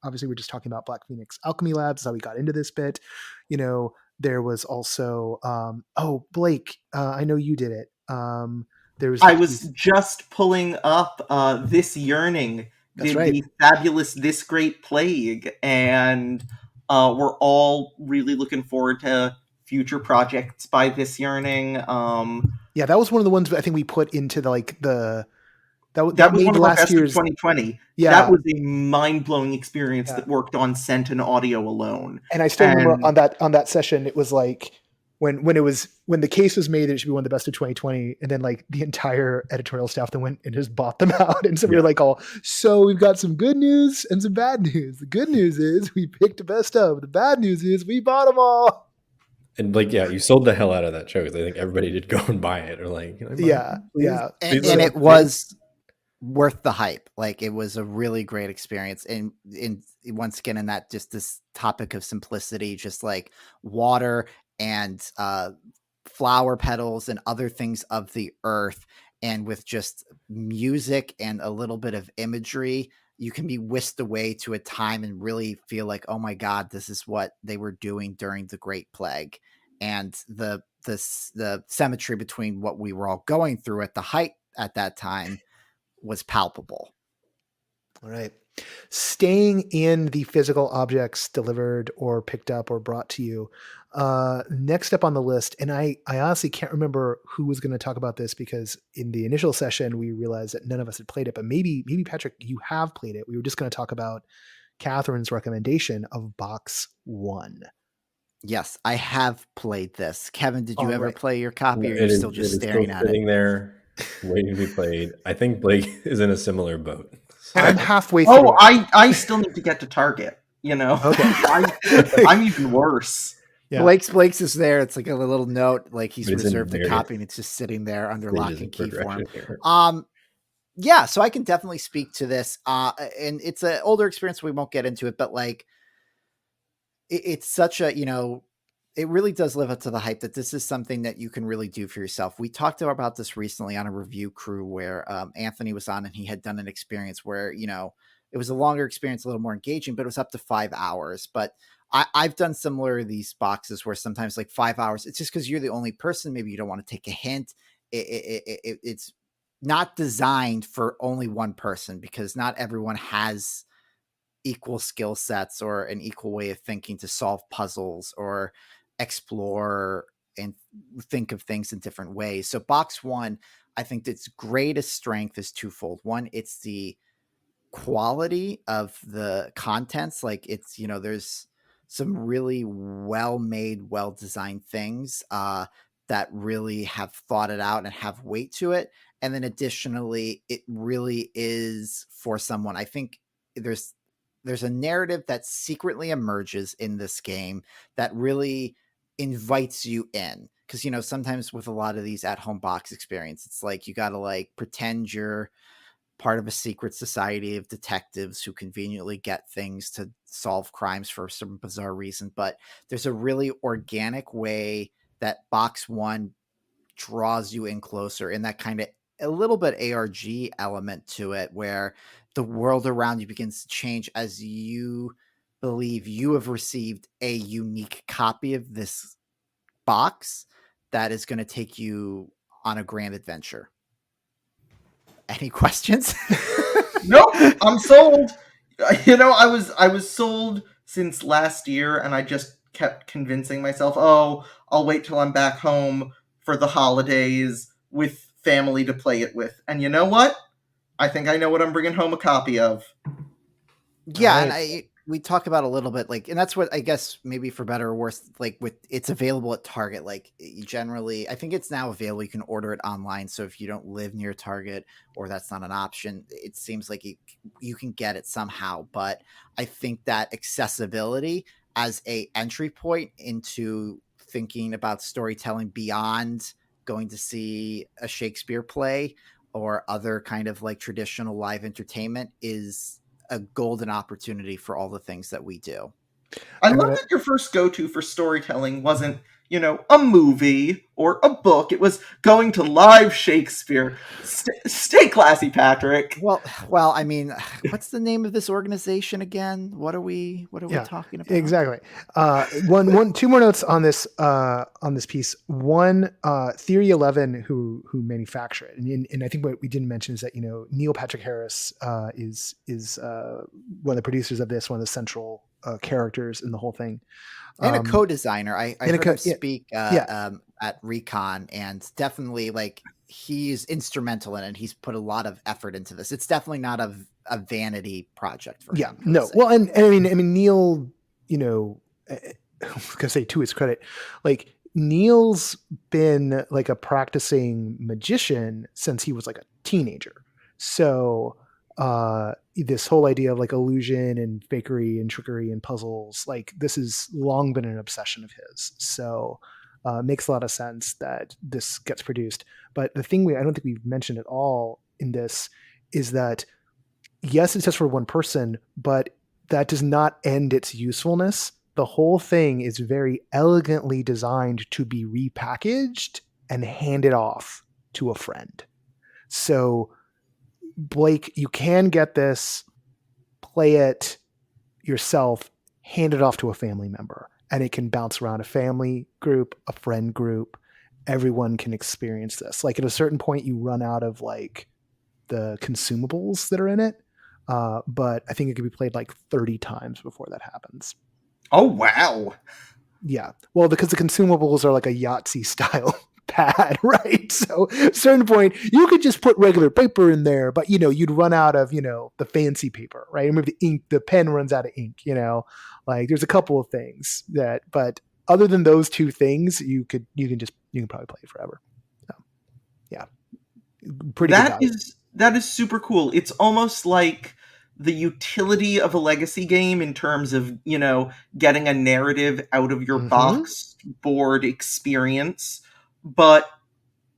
Obviously we're just talking about Black Phoenix Alchemy Labs, how we got into this bit. There was also, Blake, I know you did it. I was just pulling up This Yearning, the fabulous This Great Plague, and we're all really looking forward to future projects by This Yearning. Yeah, that was one of the ones I think we put into that was one of our best of 2020. Yeah, that was a mind-blowing experience that worked on scent and audio alone. And I still remember on that session, it was like when the case was made that it should be one of the best of 2020, and then like the entire editorial staff then went and just bought them out. And so we were like, so we've got some good news and some bad news. The good news is we picked the best of. The bad news is we bought them all. And like, yeah, you sold the hell out of that show, because I think everybody did go and buy it, or like, yeah. And it was worth the hype. Like, it was a really great experience. And once again, in that, just this topic of simplicity, just like water and flower petals and other things of the earth, and with just music and a little bit of imagery, you can be whisked away to a time and really feel like, oh my God, this is what they were doing during the Great Plague. And the symmetry between what we were all going through at the height at that time was palpable. All right. Staying in the physical objects delivered or picked up or brought to you. Next up on the list, and I honestly can't remember who was going to talk about this because in the initial session we realized that none of us had played it, but maybe Patrick, you have played it. We were just going to talk about Catherine's recommendation of Box 1. Yes, I have played this. Kevin, did you All ever right. play your copy, or are you still just staring at sitting it? there waiting to be played. I think Blake is in a similar boat. I'm halfway through. Oh, I still need to get to Target. You know, Okay. I'm even worse. Yeah. Blake's is there. It's like a little note, like he's But it's in reserved the very copy, and it's just sitting there under lock Stages and of key for him. progression here. Yeah, so I can definitely speak to this. And it's an older experience. We won't get into it, but like, it's such a, it really does live up to the hype that this is something that you can really do for yourself. We talked about this recently on a review crew where Anthony was on, and he had done an experience where, it was a longer experience, a little more engaging, but it was up to 5 hours. But I've done similar to these boxes where sometimes like 5 hours, it's just because you're the only person. Maybe you don't want to take a hint. It's not designed for only one person because not everyone has equal skill sets or an equal way of thinking to solve puzzles or explore and think of things in different ways. So Box 1, I think its greatest strength is twofold. One, it's the quality of the contents. Like it's, there's some really well-made, well-designed things that really have thought it out and have weight to it. And then additionally, it really is for someone. I think there's a narrative that secretly emerges in this game that really invites you in. Because, sometimes with a lot of these at-home box experience, it's like you got to like pretend you're part of a secret society of detectives who conveniently get things to solve crimes for some bizarre reason. But there's a really organic way that Box 1 draws you in closer, in that kind of a little bit ARG element to it, where the world around you begins to change as you believe you have received a unique copy of this box that is going to take you on a grand adventure. Any questions? Nope, I'm sold. I was sold since last year, and I just kept convincing myself, oh, I'll wait till I'm back home for the holidays with family to play it with. And you know what? I think I know what I'm bringing home a copy of. Yeah, Right. and we talk about a little bit, like, and that's what I guess maybe for better or worse, like with it's available at Target. Like generally, I think it's now available. You can order it online. So if you don't live near Target or that's not an option, it seems like you can get it somehow. But I think that accessibility as a entry point into thinking about storytelling beyond going to see a Shakespeare play or other kind of like traditional live entertainment is a golden opportunity for all the things that we do. I love that your first go-to for storytelling wasn't, a movie or a book. It was going to live Shakespeare. Stay classy, Patrick. Well, I mean, what's the name of this organization again? What are we talking about? Exactly. Two more notes on this piece. One, Theory 11, who manufacture it, and I think what we didn't mention is that Neil Patrick Harris is one of the producers of this, one of the central characters in the whole thing, and a co-designer. I heard him speak at Recon, and definitely like he's instrumental in it. He's put a lot of effort into this. It's definitely not a vanity project for him. No. Well, and I mean Neil, I was gonna say to his credit, like Neil's been like a practicing magician since he was like a teenager. So this whole idea of like illusion and fakery and trickery and puzzles, like this has long been an obsession of his. So makes a lot of sense that this gets produced. But the thing I don't think we've mentioned at all in this is that yes, it's just for one person, but that does not end its usefulness. The whole thing is very elegantly designed to be repackaged and handed off to a friend. So Blake, you can get this, play it yourself, hand it off to a family member, and it can bounce around a family group, a friend group. Everyone can experience this. Like at a certain point, you run out of like the consumables that are in it. But I think it could be played like 30 times before that happens. Oh, wow. Yeah. Well, because the consumables are like a Yahtzee style pad, right? So at a certain point, you could just put regular paper in there, but you'd run out of, the fancy paper, right? Remember the pen runs out of ink, like there's a couple of things but other than those two things, you can probably play it forever. So, yeah. Pretty good value. That is super cool. It's almost like the utility of a legacy game in terms of, getting a narrative out of your box board experience, but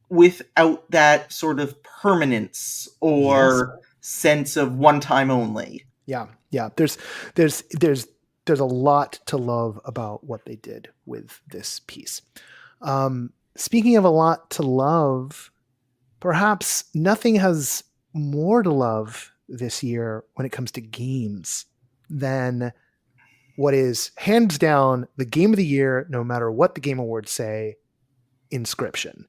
without that sort of permanence or sense of one time only. Yeah. There's a lot to love about what they did with this piece. Speaking of a lot to love, perhaps nothing has more to love this year when it comes to games than what is hands down the game of the year, no matter what the Game Awards say, Inscription.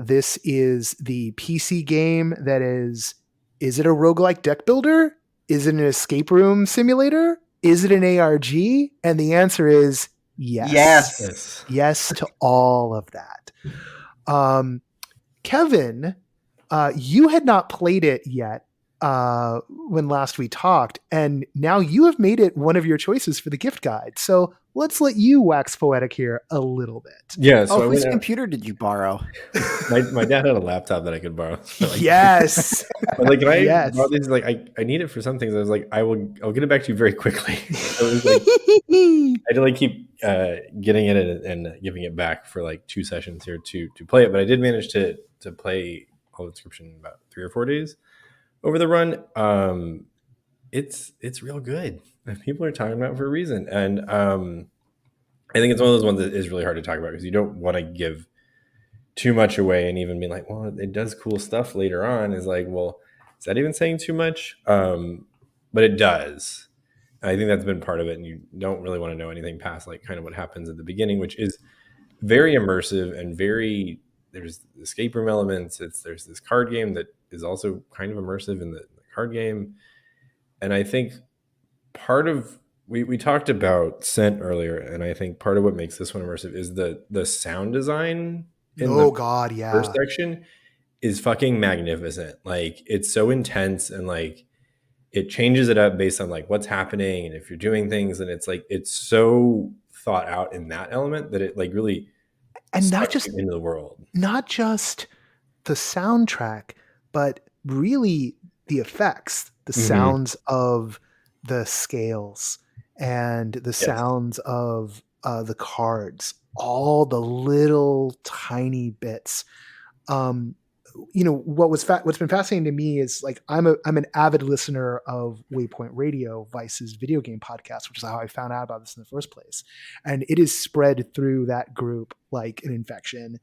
This is the PC game that is it a roguelike deck builder? Is it an escape room simulator? Is it an ARG? And the answer is yes. Yes to all of that. Kevin, you had not played it yet when last we talked, and now you have made it one of your choices for the gift guide. So let's let you wax poetic here a little bit. Yeah. So whose computer did you borrow? My dad had a laptop that I could borrow. So Yes. But like, can I borrow these? Like, I need it for some things. I was like, I'll get it back to you very quickly. So it was like, I had to like keep getting it and giving it back for like 2 sessions here to play it. But I did manage to play all Inscription in about 3 or 4 days over the run. It's real good. People are talking about it for a reason, and I think it's one of those ones that is really hard to talk about because you don't want to give too much away, and even be like, well, it does cool stuff later on. Is like, well, is that even saying too much? But it does. And I think that's been part of it, and you don't really want to know anything past like kind of what happens at the beginning, which is very immersive and very. There's escape room elements. There's this card game that is also kind of immersive in the card game, and I think part of we talked about Scent earlier, and I think part of what makes this one immersive is the sound design. First section is fucking magnificent. Like it's so intense, and like it changes it up based on like what's happening and if you're doing things, and it's like it's so thought out in that element that it like really. And not just into the world, not just the soundtrack, but really the effects, the sounds of the scales and the sounds of the cards, all the little tiny bits. What's been fascinating to me is like I'm an avid listener of Waypoint Radio, Vice's video game podcast, which is how I found out about this in the first place. And it is spread through that group like an infection.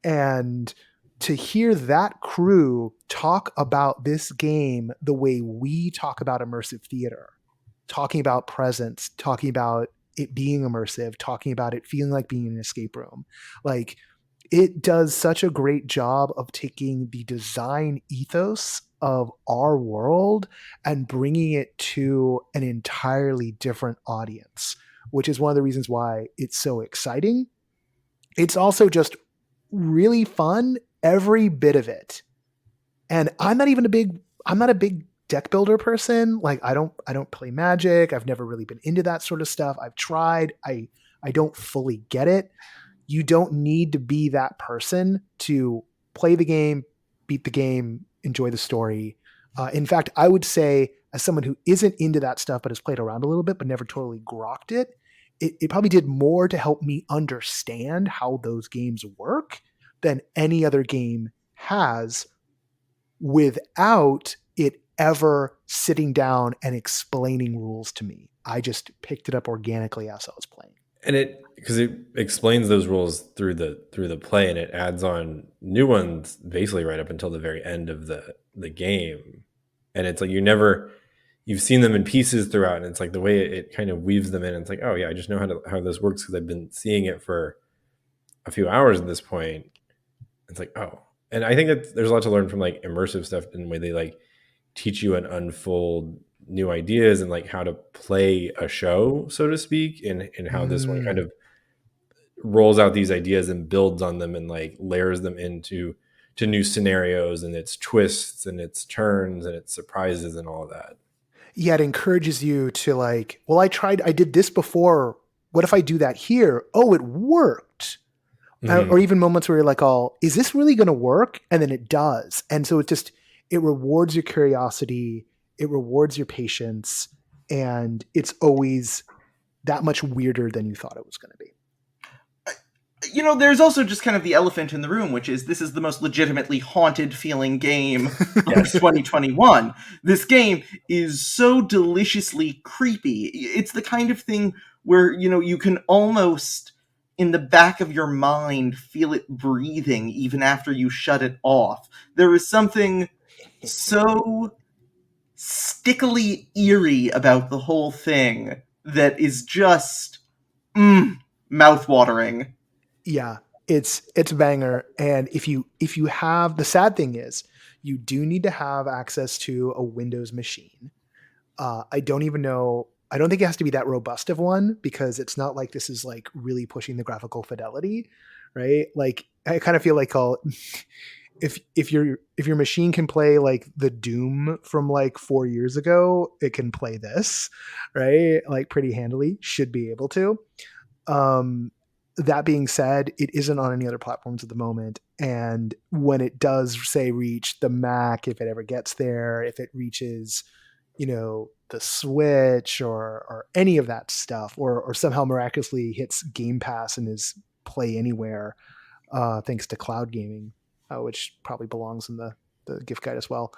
And to hear that crew talk about this game the way we talk about immersive theater, talking about presence, talking about it being immersive, talking about it feeling like being in an escape room, like it does such a great job of taking the design ethos of our world and bringing it to an entirely different audience, which is one of the reasons why it's so exciting. It's also just really fun, every bit of it. And I'm not a big deck builder person. Like I don't play Magic. I've never really been into that sort of stuff. I've tried. I don't fully get it. You don't need to be that person to play the game, beat the game, enjoy the story. In fact, I would say as someone who isn't into that stuff, but has played around a little bit, but never totally grokked it, it probably did more to help me understand how those games work than any other game has without it ever sitting down and explaining rules to me. I just picked it up organically as I was playing. And because it explains those rules through the play, and it adds on new ones basically right up until the very end of the game. And it's like you've seen them in pieces throughout, and it's like the way it kind of weaves them in. And it's like, oh yeah, I just know how this works because I've been seeing it for a few hours at this point. It's like, oh, and I think that there's a lot to learn from like immersive stuff in the way they like teach you and unfold new ideas and like how to play a show, so to speak, and how this one kind of rolls out these ideas and builds on them and like layers them into new scenarios and its twists and its turns and its surprises and all of that. Yeah, it encourages you to like, well, I did this before. What if I do that here? Oh, it worked. Or even moments where you're like, oh, is this really going to work? And then it does. And so it rewards your curiosity. It rewards your patience. And it's always that much weirder than you thought it was going to be. You know, there's also just kind of the elephant in the room, which is this is the most legitimately haunted feeling game of 2021. This game is so deliciously creepy. It's the kind of thing where, you know, you can almost in the back of your mind feel it breathing even after you shut it off. There is something so stickily eerie about the whole thing that is just mouth-watering. Yeah, it's a banger. And if you have, the sad thing is you do need to have access to a Windows machine. I don't think it has to be that robust of one because it's not like this is like really pushing the graphical fidelity, right? Like I kind of feel like if your machine can play like the Doom from like 4 years ago, it can play this, right? Like pretty handily, should be able to. That being said, it isn't on any other platforms at the moment. And when it does say reach the Mac, if it ever gets there, if it reaches, you know, the Switch or any of that stuff, or somehow miraculously hits Game Pass and is play anywhere, thanks to cloud gaming, which probably belongs in the gift guide as well,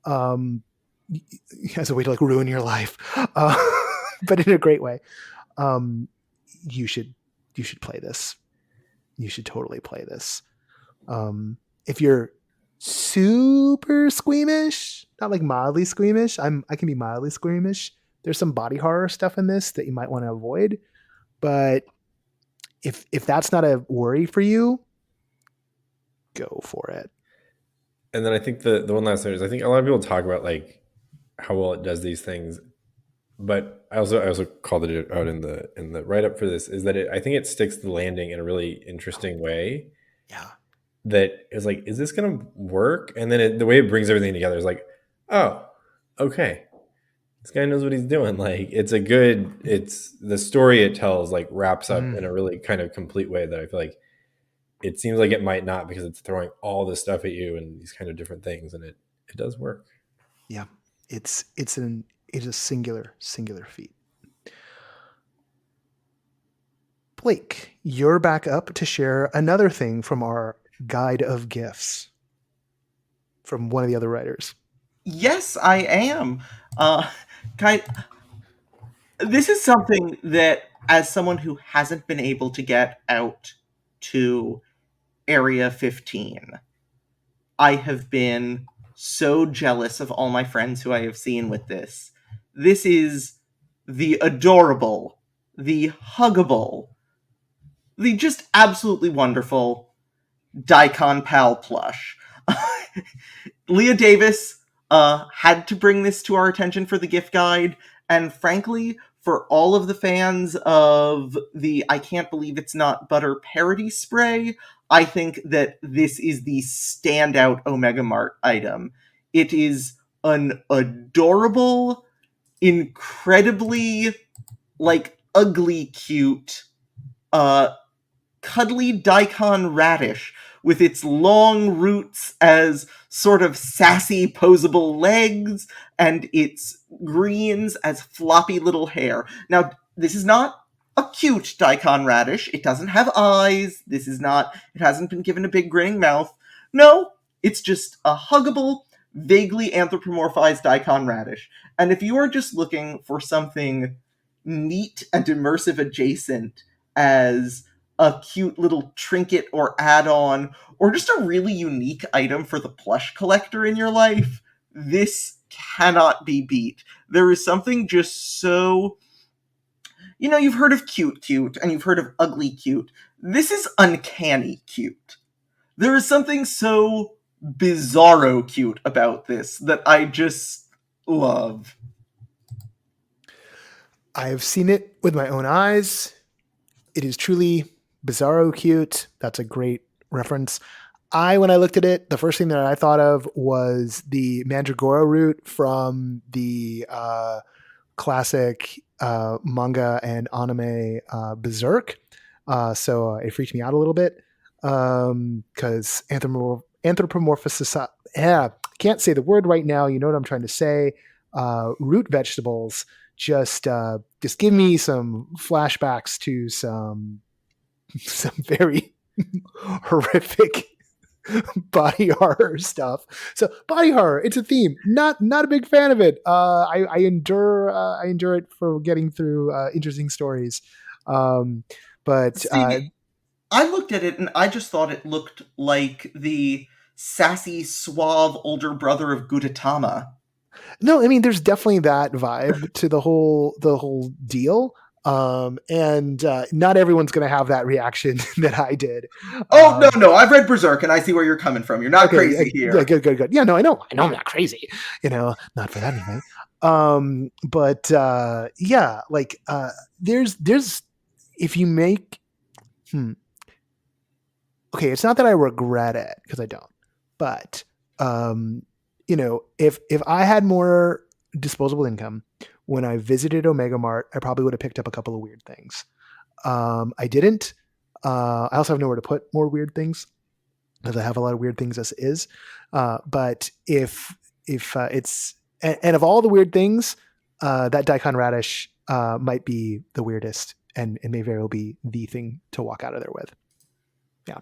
as a way to like ruin your life, but in a great way. You should play this. You should totally play this. If you're super squeamish, not like mildly squeamish, I can be mildly squeamish. There's some body horror stuff in this that you might want to avoid. But if that's not a worry for you, go for it. And then I think the one last thing is I think a lot of people talk about like how well it does these things. But I also called it out in the write-up for this, is that I think it sticks the landing in a really interesting way. Yeah. That is like, is this going to work? And then the way it brings everything together is like, oh, okay. This guy knows what he's doing. Like it's the story it tells like wraps up in a really kind of complete way that I feel like it seems like it might not because it's throwing all this stuff at you and these kind of different things. And it does work. Yeah. It's a singular feat. Blake, you're back up to share another thing from our guide of gifts from one of the other writers. Yes, I am. This is something that, as someone who hasn't been able to get out to Area 15, I have been so jealous of all my friends who I have seen with this. This is the adorable, the huggable, the just absolutely wonderful Daikon Pal plush. Leah Davis had to bring this to our attention for the gift guide, and frankly, for all of the fans of the I Can't Believe It's Not Butter parody spray, I think that this is the standout Omega Mart item. It is an adorable, incredibly, like, ugly cute, cuddly daikon radish with its long roots as sort of sassy, posable legs, and its greens as floppy little hair. Now, this is not a cute daikon radish. It doesn't have eyes. It hasn't been given a big grinning mouth. No, it's just a huggable, vaguely anthropomorphized daikon radish. And if you are just looking for something neat and immersive adjacent as a cute little trinket or add-on, or just a really unique item for the plush collector in your life, this cannot be beat. There is something just so... you've heard of cute, and you've heard of ugly cute. This is uncanny cute. There is something so bizarro cute about this that I just love. I have seen it with my own eyes. It is truly bizarro cute. That's a great reference. When I looked at it, the first thing that I thought of was the Mandragora root from the classic manga and anime Berserk. So it freaked me out a little bit because anthropomorphosis. Yeah, can't say the word right now. You know what I'm trying to say. Root vegetables just give me some flashbacks to some very horrific body horror stuff. So body horror, it's a theme. Not a big fan of it. I endure it for getting through interesting stories. But See, I looked at it and I just thought it looked like the sassy, suave older brother of Gudetama. no, I mean there's definitely that vibe to the whole deal. And not everyone's going to have that reaction that I did. Oh, no, I've read Berserk and I see where you're coming from. You're not crazy here. Yeah, good. Yeah, no, I know I'm not crazy. Not for that anyway. But yeah, like there's if you make okay, it's not that I regret it because I don't, but if I had more disposable income when I visited Omega Mart, I probably would have picked up a couple of weird things. I didn't. I also have nowhere to put more weird things because I have a lot of weird things as is. But if it's and of all the weird things, that daikon radish might be the weirdest, and may very well be the thing to walk out of there with. Yeah.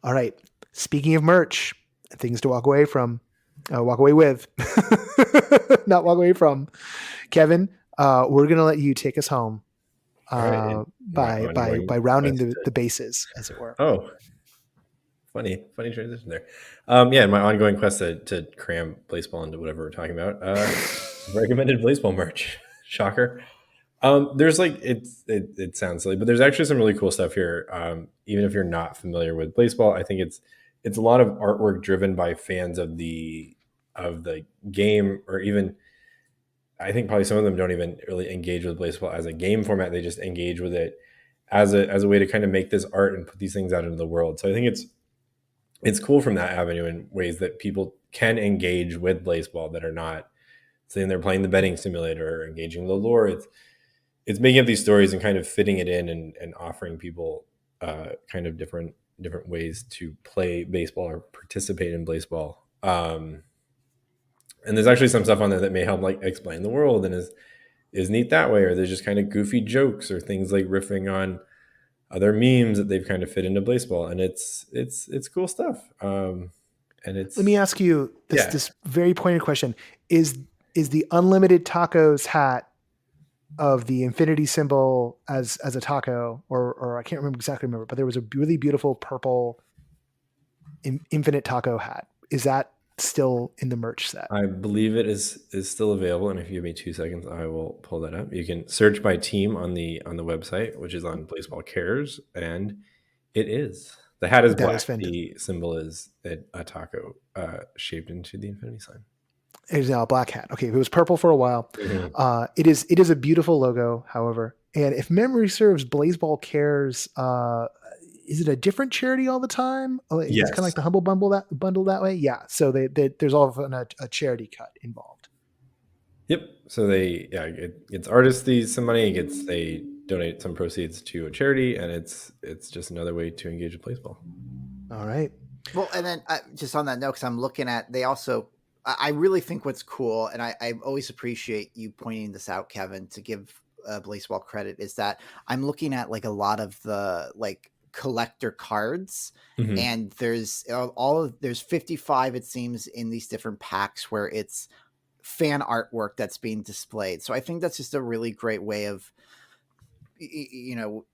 All right. Speaking of merch, things to walk away from. Walk away with, not walk away from. Kevin, we're gonna let you take us home by rounding the bases, as it were. Oh, funny transition there. Yeah, my ongoing quest to cram baseball into whatever we're talking about. Recommended baseball merch. Shocker. There's like it sounds silly, but there's actually some really cool stuff here. Even if you're not familiar with baseball, I think it's a lot of artwork driven by fans of the game, or even I think probably some of them don't even really engage with baseball as a game format. They just engage with it as a way to kind of make this art and put these things out into the world. So I think it's cool from that avenue in ways that people can engage with baseball that are not saying they're playing the betting simulator or engaging with the lore. It's making up these stories and kind of fitting it in and offering people kind of different ways to play baseball or participate in baseball. And there's actually some stuff on there that may help like explain the world and is neat that way. Or there's just kind of goofy jokes or things like riffing on other memes that they've kind of fit into baseball. And it's cool stuff. And it's, let me ask you this very pointed question. Is the unlimited tacos hat of the infinity symbol as a taco, or I can't remember, but there was a really beautiful purple infinite taco hat. Is that still in the merch set? I believe it is still available, and if you give me 2 seconds, I will pull that up. You can search by team on the website, which is on Baseball Cares, and it is. The hat is black. The symbol is a taco shaped into the infinity sign. It is now a black hat. Okay, it was purple for a while. Mm-hmm. It is a beautiful logo, however. And if memory serves, Baseball Cares, is it a different charity all the time? Yes. It's kind of like the Humble Bundle that way? Yeah, so there's often a charity cut involved. Yep. So it's artists some money. They donate some proceeds to a charity, and it's just another way to engage with baseball. All right. Well, and then just on that note, because I'm looking at, they also, I really think what's cool, and I always appreciate you pointing this out, Kevin, to give baseball credit, is that I'm looking at like a lot of the like collector cards, mm-hmm. and there's 55, it seems, in these different packs where it's fan artwork that's being displayed. So I think that's just a really great way of you know,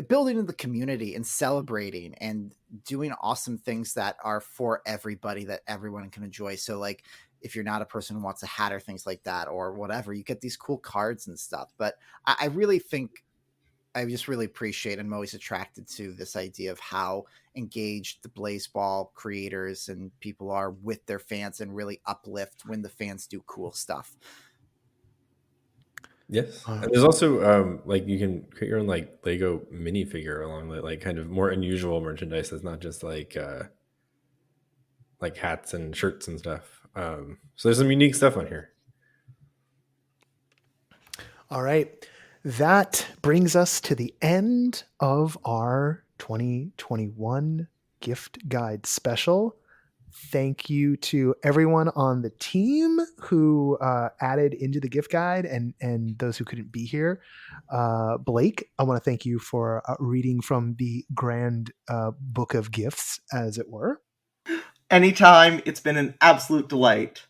building in the community and celebrating and doing awesome things that are for everybody, that everyone can enjoy. So like, if you're not a person who wants a hat or things like that or whatever, you get these cool cards and stuff. But I really think I just really appreciate, and I'm always attracted to this idea of how engaged the Blazeball creators and people are with their fans and really uplift when the fans do cool stuff. Yes. And there's also like you can create your own like Lego minifigure along the like kind of more unusual merchandise that's not just like hats and shirts and stuff. So there's some unique stuff on here. All right. That brings us to the end of our 2021 gift guide special. Thank you to everyone on the team who added into the gift guide and those who couldn't be here. Blake, I want to thank you for reading from the grand book of gifts, as it were. Anytime. It's been an absolute delight.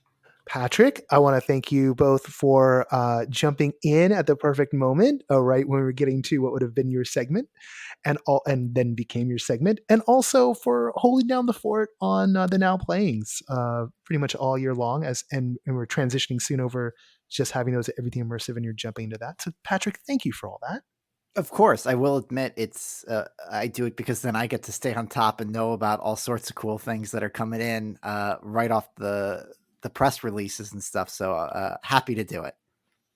Patrick, I want to thank you both for jumping in at the perfect moment, right when we were getting to what would have been your segment, and then became your segment, and also for holding down the fort on the Now Playings pretty much all year long. And we're transitioning soon over just having those everything immersive, and you're jumping into that. So, Patrick, thank you for all that. Of course, I will admit it's I do it because then I get to stay on top and know about all sorts of cool things that are coming in right off the press releases and stuff. So happy to do it.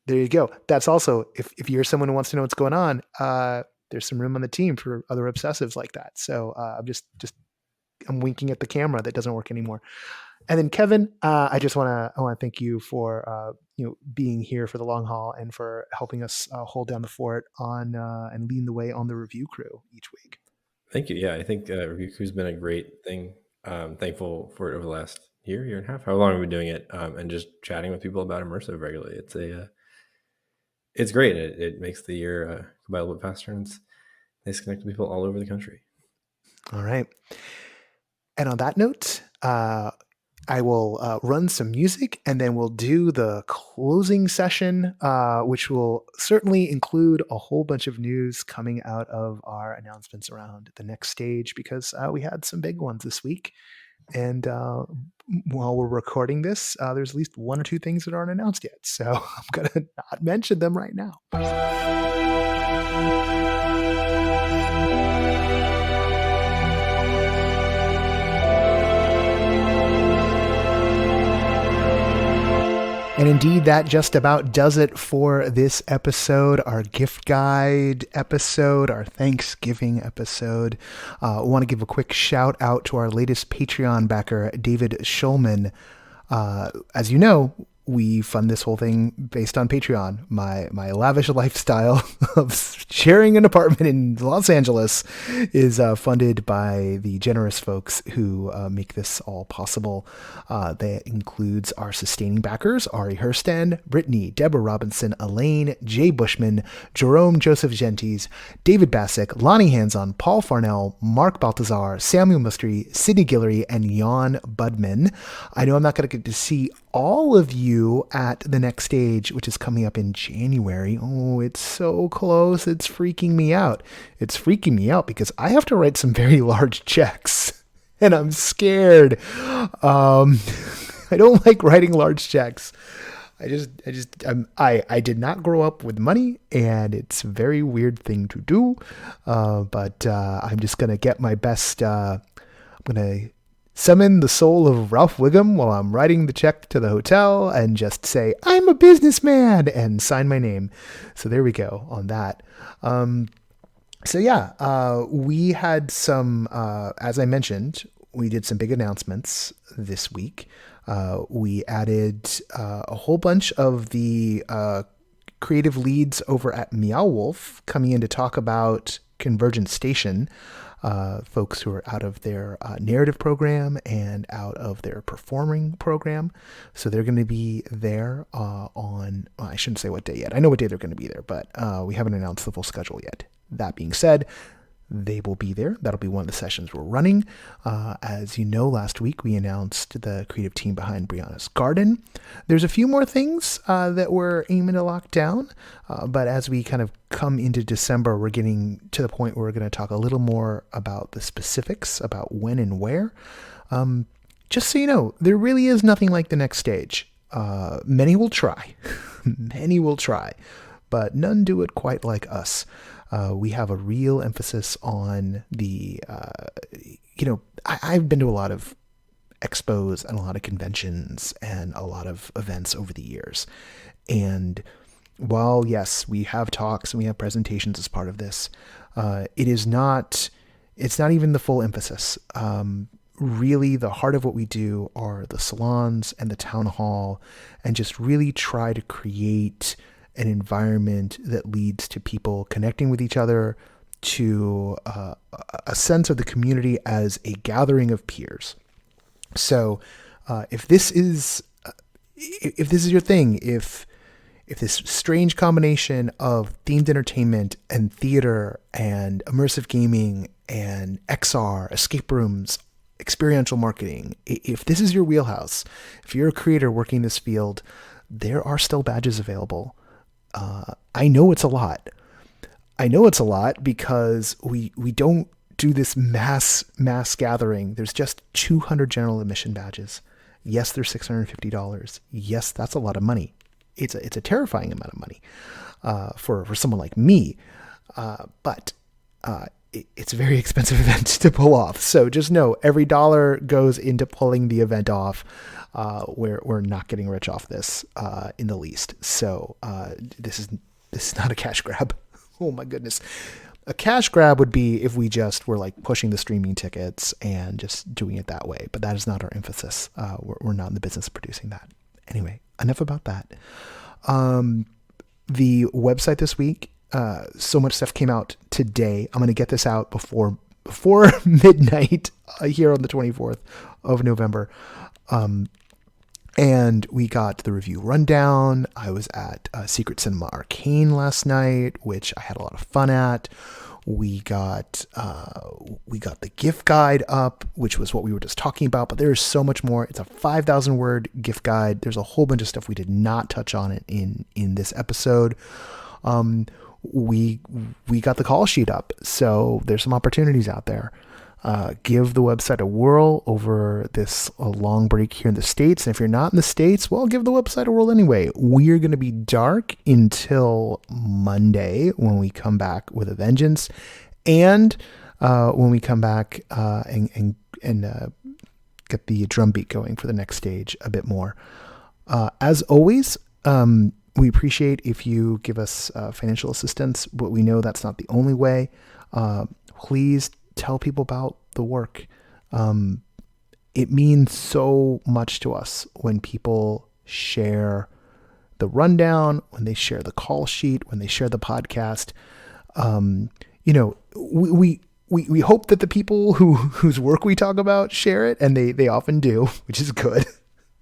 There you go. That's also, if you're someone who wants to know what's going on, there's some room on the team for other obsessives like that. So I'm winking at the camera that doesn't work anymore. And then Kevin, I want to thank you for being here for the long haul and for helping us hold down the fort on and leading the way on the review crew each week. Thank you. Yeah, I think review crew's been a great thing. Thankful for it over the last year and a half, how long have we been doing it, and just chatting with people about immersive regularly. It's great. It makes the year go by a little bit faster, and it's nice to connect with people all over the country. All right. And on that note, I will run some music, and then we'll do the closing session, which will certainly include a whole bunch of news coming out of our announcements around the next stage, because we had some big ones this week. And while we're recording this, there's at least one or two things that aren't announced yet. So I'm going to not mention them right now. And indeed, that just about does it for this episode, our gift guide episode, our Thanksgiving episode. I want to give a quick shout out to our latest Patreon backer, David Schulman. As you know, we fund this whole thing based on Patreon. My lavish lifestyle of sharing an apartment in Los Angeles is funded by the generous folks who make this all possible. That includes our sustaining backers, Ari Herstand, Brittany, Deborah Robinson, Elaine, Jay Bushman, Jerome Joseph Gentis, David Bassick, Lonnie Hanson, Paul Farnell, Mark Baltazar, Samuel Mustry, Sidney Guillory, and Jan Budman. I know I'm not going to get to see all of you at the next stage, which is coming up in January. Oh, it's so close. It's freaking me out. It's freaking me out because I have to write some very large checks and I'm scared. I don't like writing large checks. I did not grow up with money, and it's a very weird thing to do. But I'm just going to get my best. I'm going to summon the soul of Ralph Wiggum while I'm writing the check to the hotel and just say, I'm a businessman, and sign my name. So there we go on that. We had some, as I mentioned, we did some big announcements this week. We added a whole bunch of the creative leads over at Meow Wolf coming in to talk about Convergence Station. Folks who are out of their narrative program and out of their performing program. So they're going to be there I shouldn't say what day yet. I know what day they're going to be there, but we haven't announced the full schedule yet. That being said, they will be there. That'll be one of the sessions we're running. As you know, last week we announced the creative team behind Brianna's Garden. There's a few more things that we're aiming to lock down, but as we kind of come into December, we're getting to the point where we're going to talk a little more about the specifics, about when and where. Just so you know, there really is nothing like the next stage. Many will try. Many will try, but none do it quite like us. We have a real emphasis on the, I've been to a lot of expos and a lot of conventions and a lot of events over the years. And while, yes, we have talks and we have presentations as part of this, it's not even the full emphasis. Really, the heart of what we do are the salons and the town hall, and just really try to create an environment that leads to people connecting with each other, to a sense of the community as a gathering of peers. So if this is your thing, if this strange combination of themed entertainment and theater and immersive gaming and XR, escape rooms, experiential marketing, if this is your wheelhouse, if you're a creator working this field, there are still badges available. I know it's a lot. I know it's a lot because we don't do this mass gathering. There's just 200 general admission badges. Yes, they're $650. Yes, that's a lot of money. It's a terrifying amount of money for someone like me. But it's a very expensive event to pull off. So just know every dollar goes into pulling the event off. We're not getting rich off this in the least. So this is not a cash grab. Oh my goodness. A cash grab would be if we just were like pushing the streaming tickets and just doing it that way. But that is not our emphasis. We're not in the business of producing that. Anyway, enough about that. The website this week, so much stuff came out today. I'm going to get this out before midnight here on the 24th of November. And we got the review rundown. I was at Secret Cinema Arcane last night, which I had a lot of fun at. We got the gift guide up, which was what we were just talking about, but there is so much more. It's a 5,000 word gift guide. There's a whole bunch of stuff we did not touch on it in this episode. We got the call sheet up, so there's some opportunities out there. Give the website a whirl over this long break here in the States. And if you're not in the States, well, give the website a whirl anyway. We're going to be dark until Monday when we come back with a vengeance. And when we come back and get the drum beat going for the next stage a bit more. As always, we appreciate if you give us financial assistance, but we know that's not the only way. Please tell people about the work. It means so much to us when people share the rundown, when they share the call sheet, when they share the podcast. We hope that the people whose work we talk about share it, and they often do, which is good.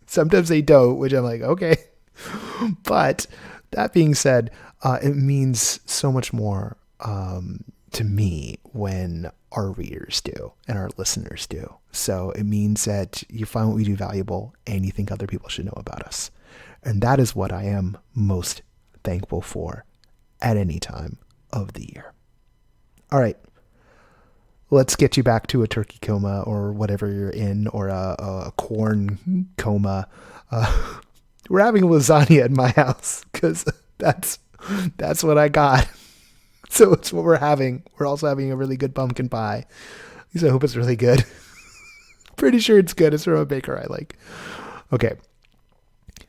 Sometimes they don't, which I'm like, okay. But that being said, it means so much more to me when our readers do and our listeners do. So it means that you find what we do valuable and you think other people should know about us. And that is what I am most thankful for at any time of the year. All right. Let's get you back to a turkey coma or whatever you're in, or a corn coma. We're having lasagna at my house because that's what I got. So it's what we're having. We're also having a really good pumpkin pie. At least I hope it's really good. Pretty sure it's good. It's from a baker I like. Okay.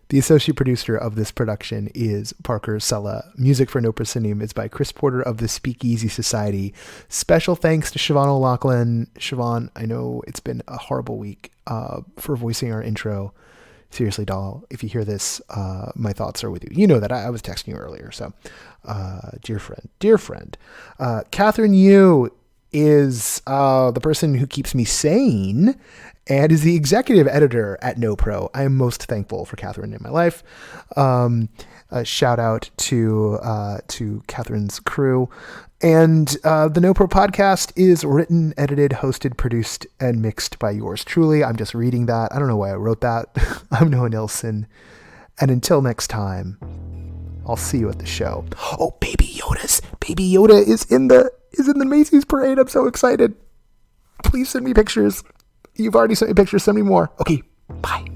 The associate producer of this production is Parker Sella. Music for No Proscenium is by Chris Porter of the Speakeasy Society. Special thanks to Siobhan O'Loughlin. Siobhan, I know it's been a horrible week for voicing our intro. Seriously, doll, if you hear this, my thoughts are with you. You know that I was texting you earlier. So, dear friend. Catherine Yu is the person who keeps me sane and is the executive editor at NoPro. I am most thankful for Catherine in my life. A shout out to Catherine's crew. And the NoPro podcast is written, edited, hosted, produced, and mixed by yours truly. I'm just reading that. I don't know why I wrote that. I'm Noah Nelson. And until next time, I'll see you at the show. Oh, Baby Yoda is in the Macy's parade. I'm so excited. Please send me pictures. You've already sent me pictures. Send me more. Okay, bye.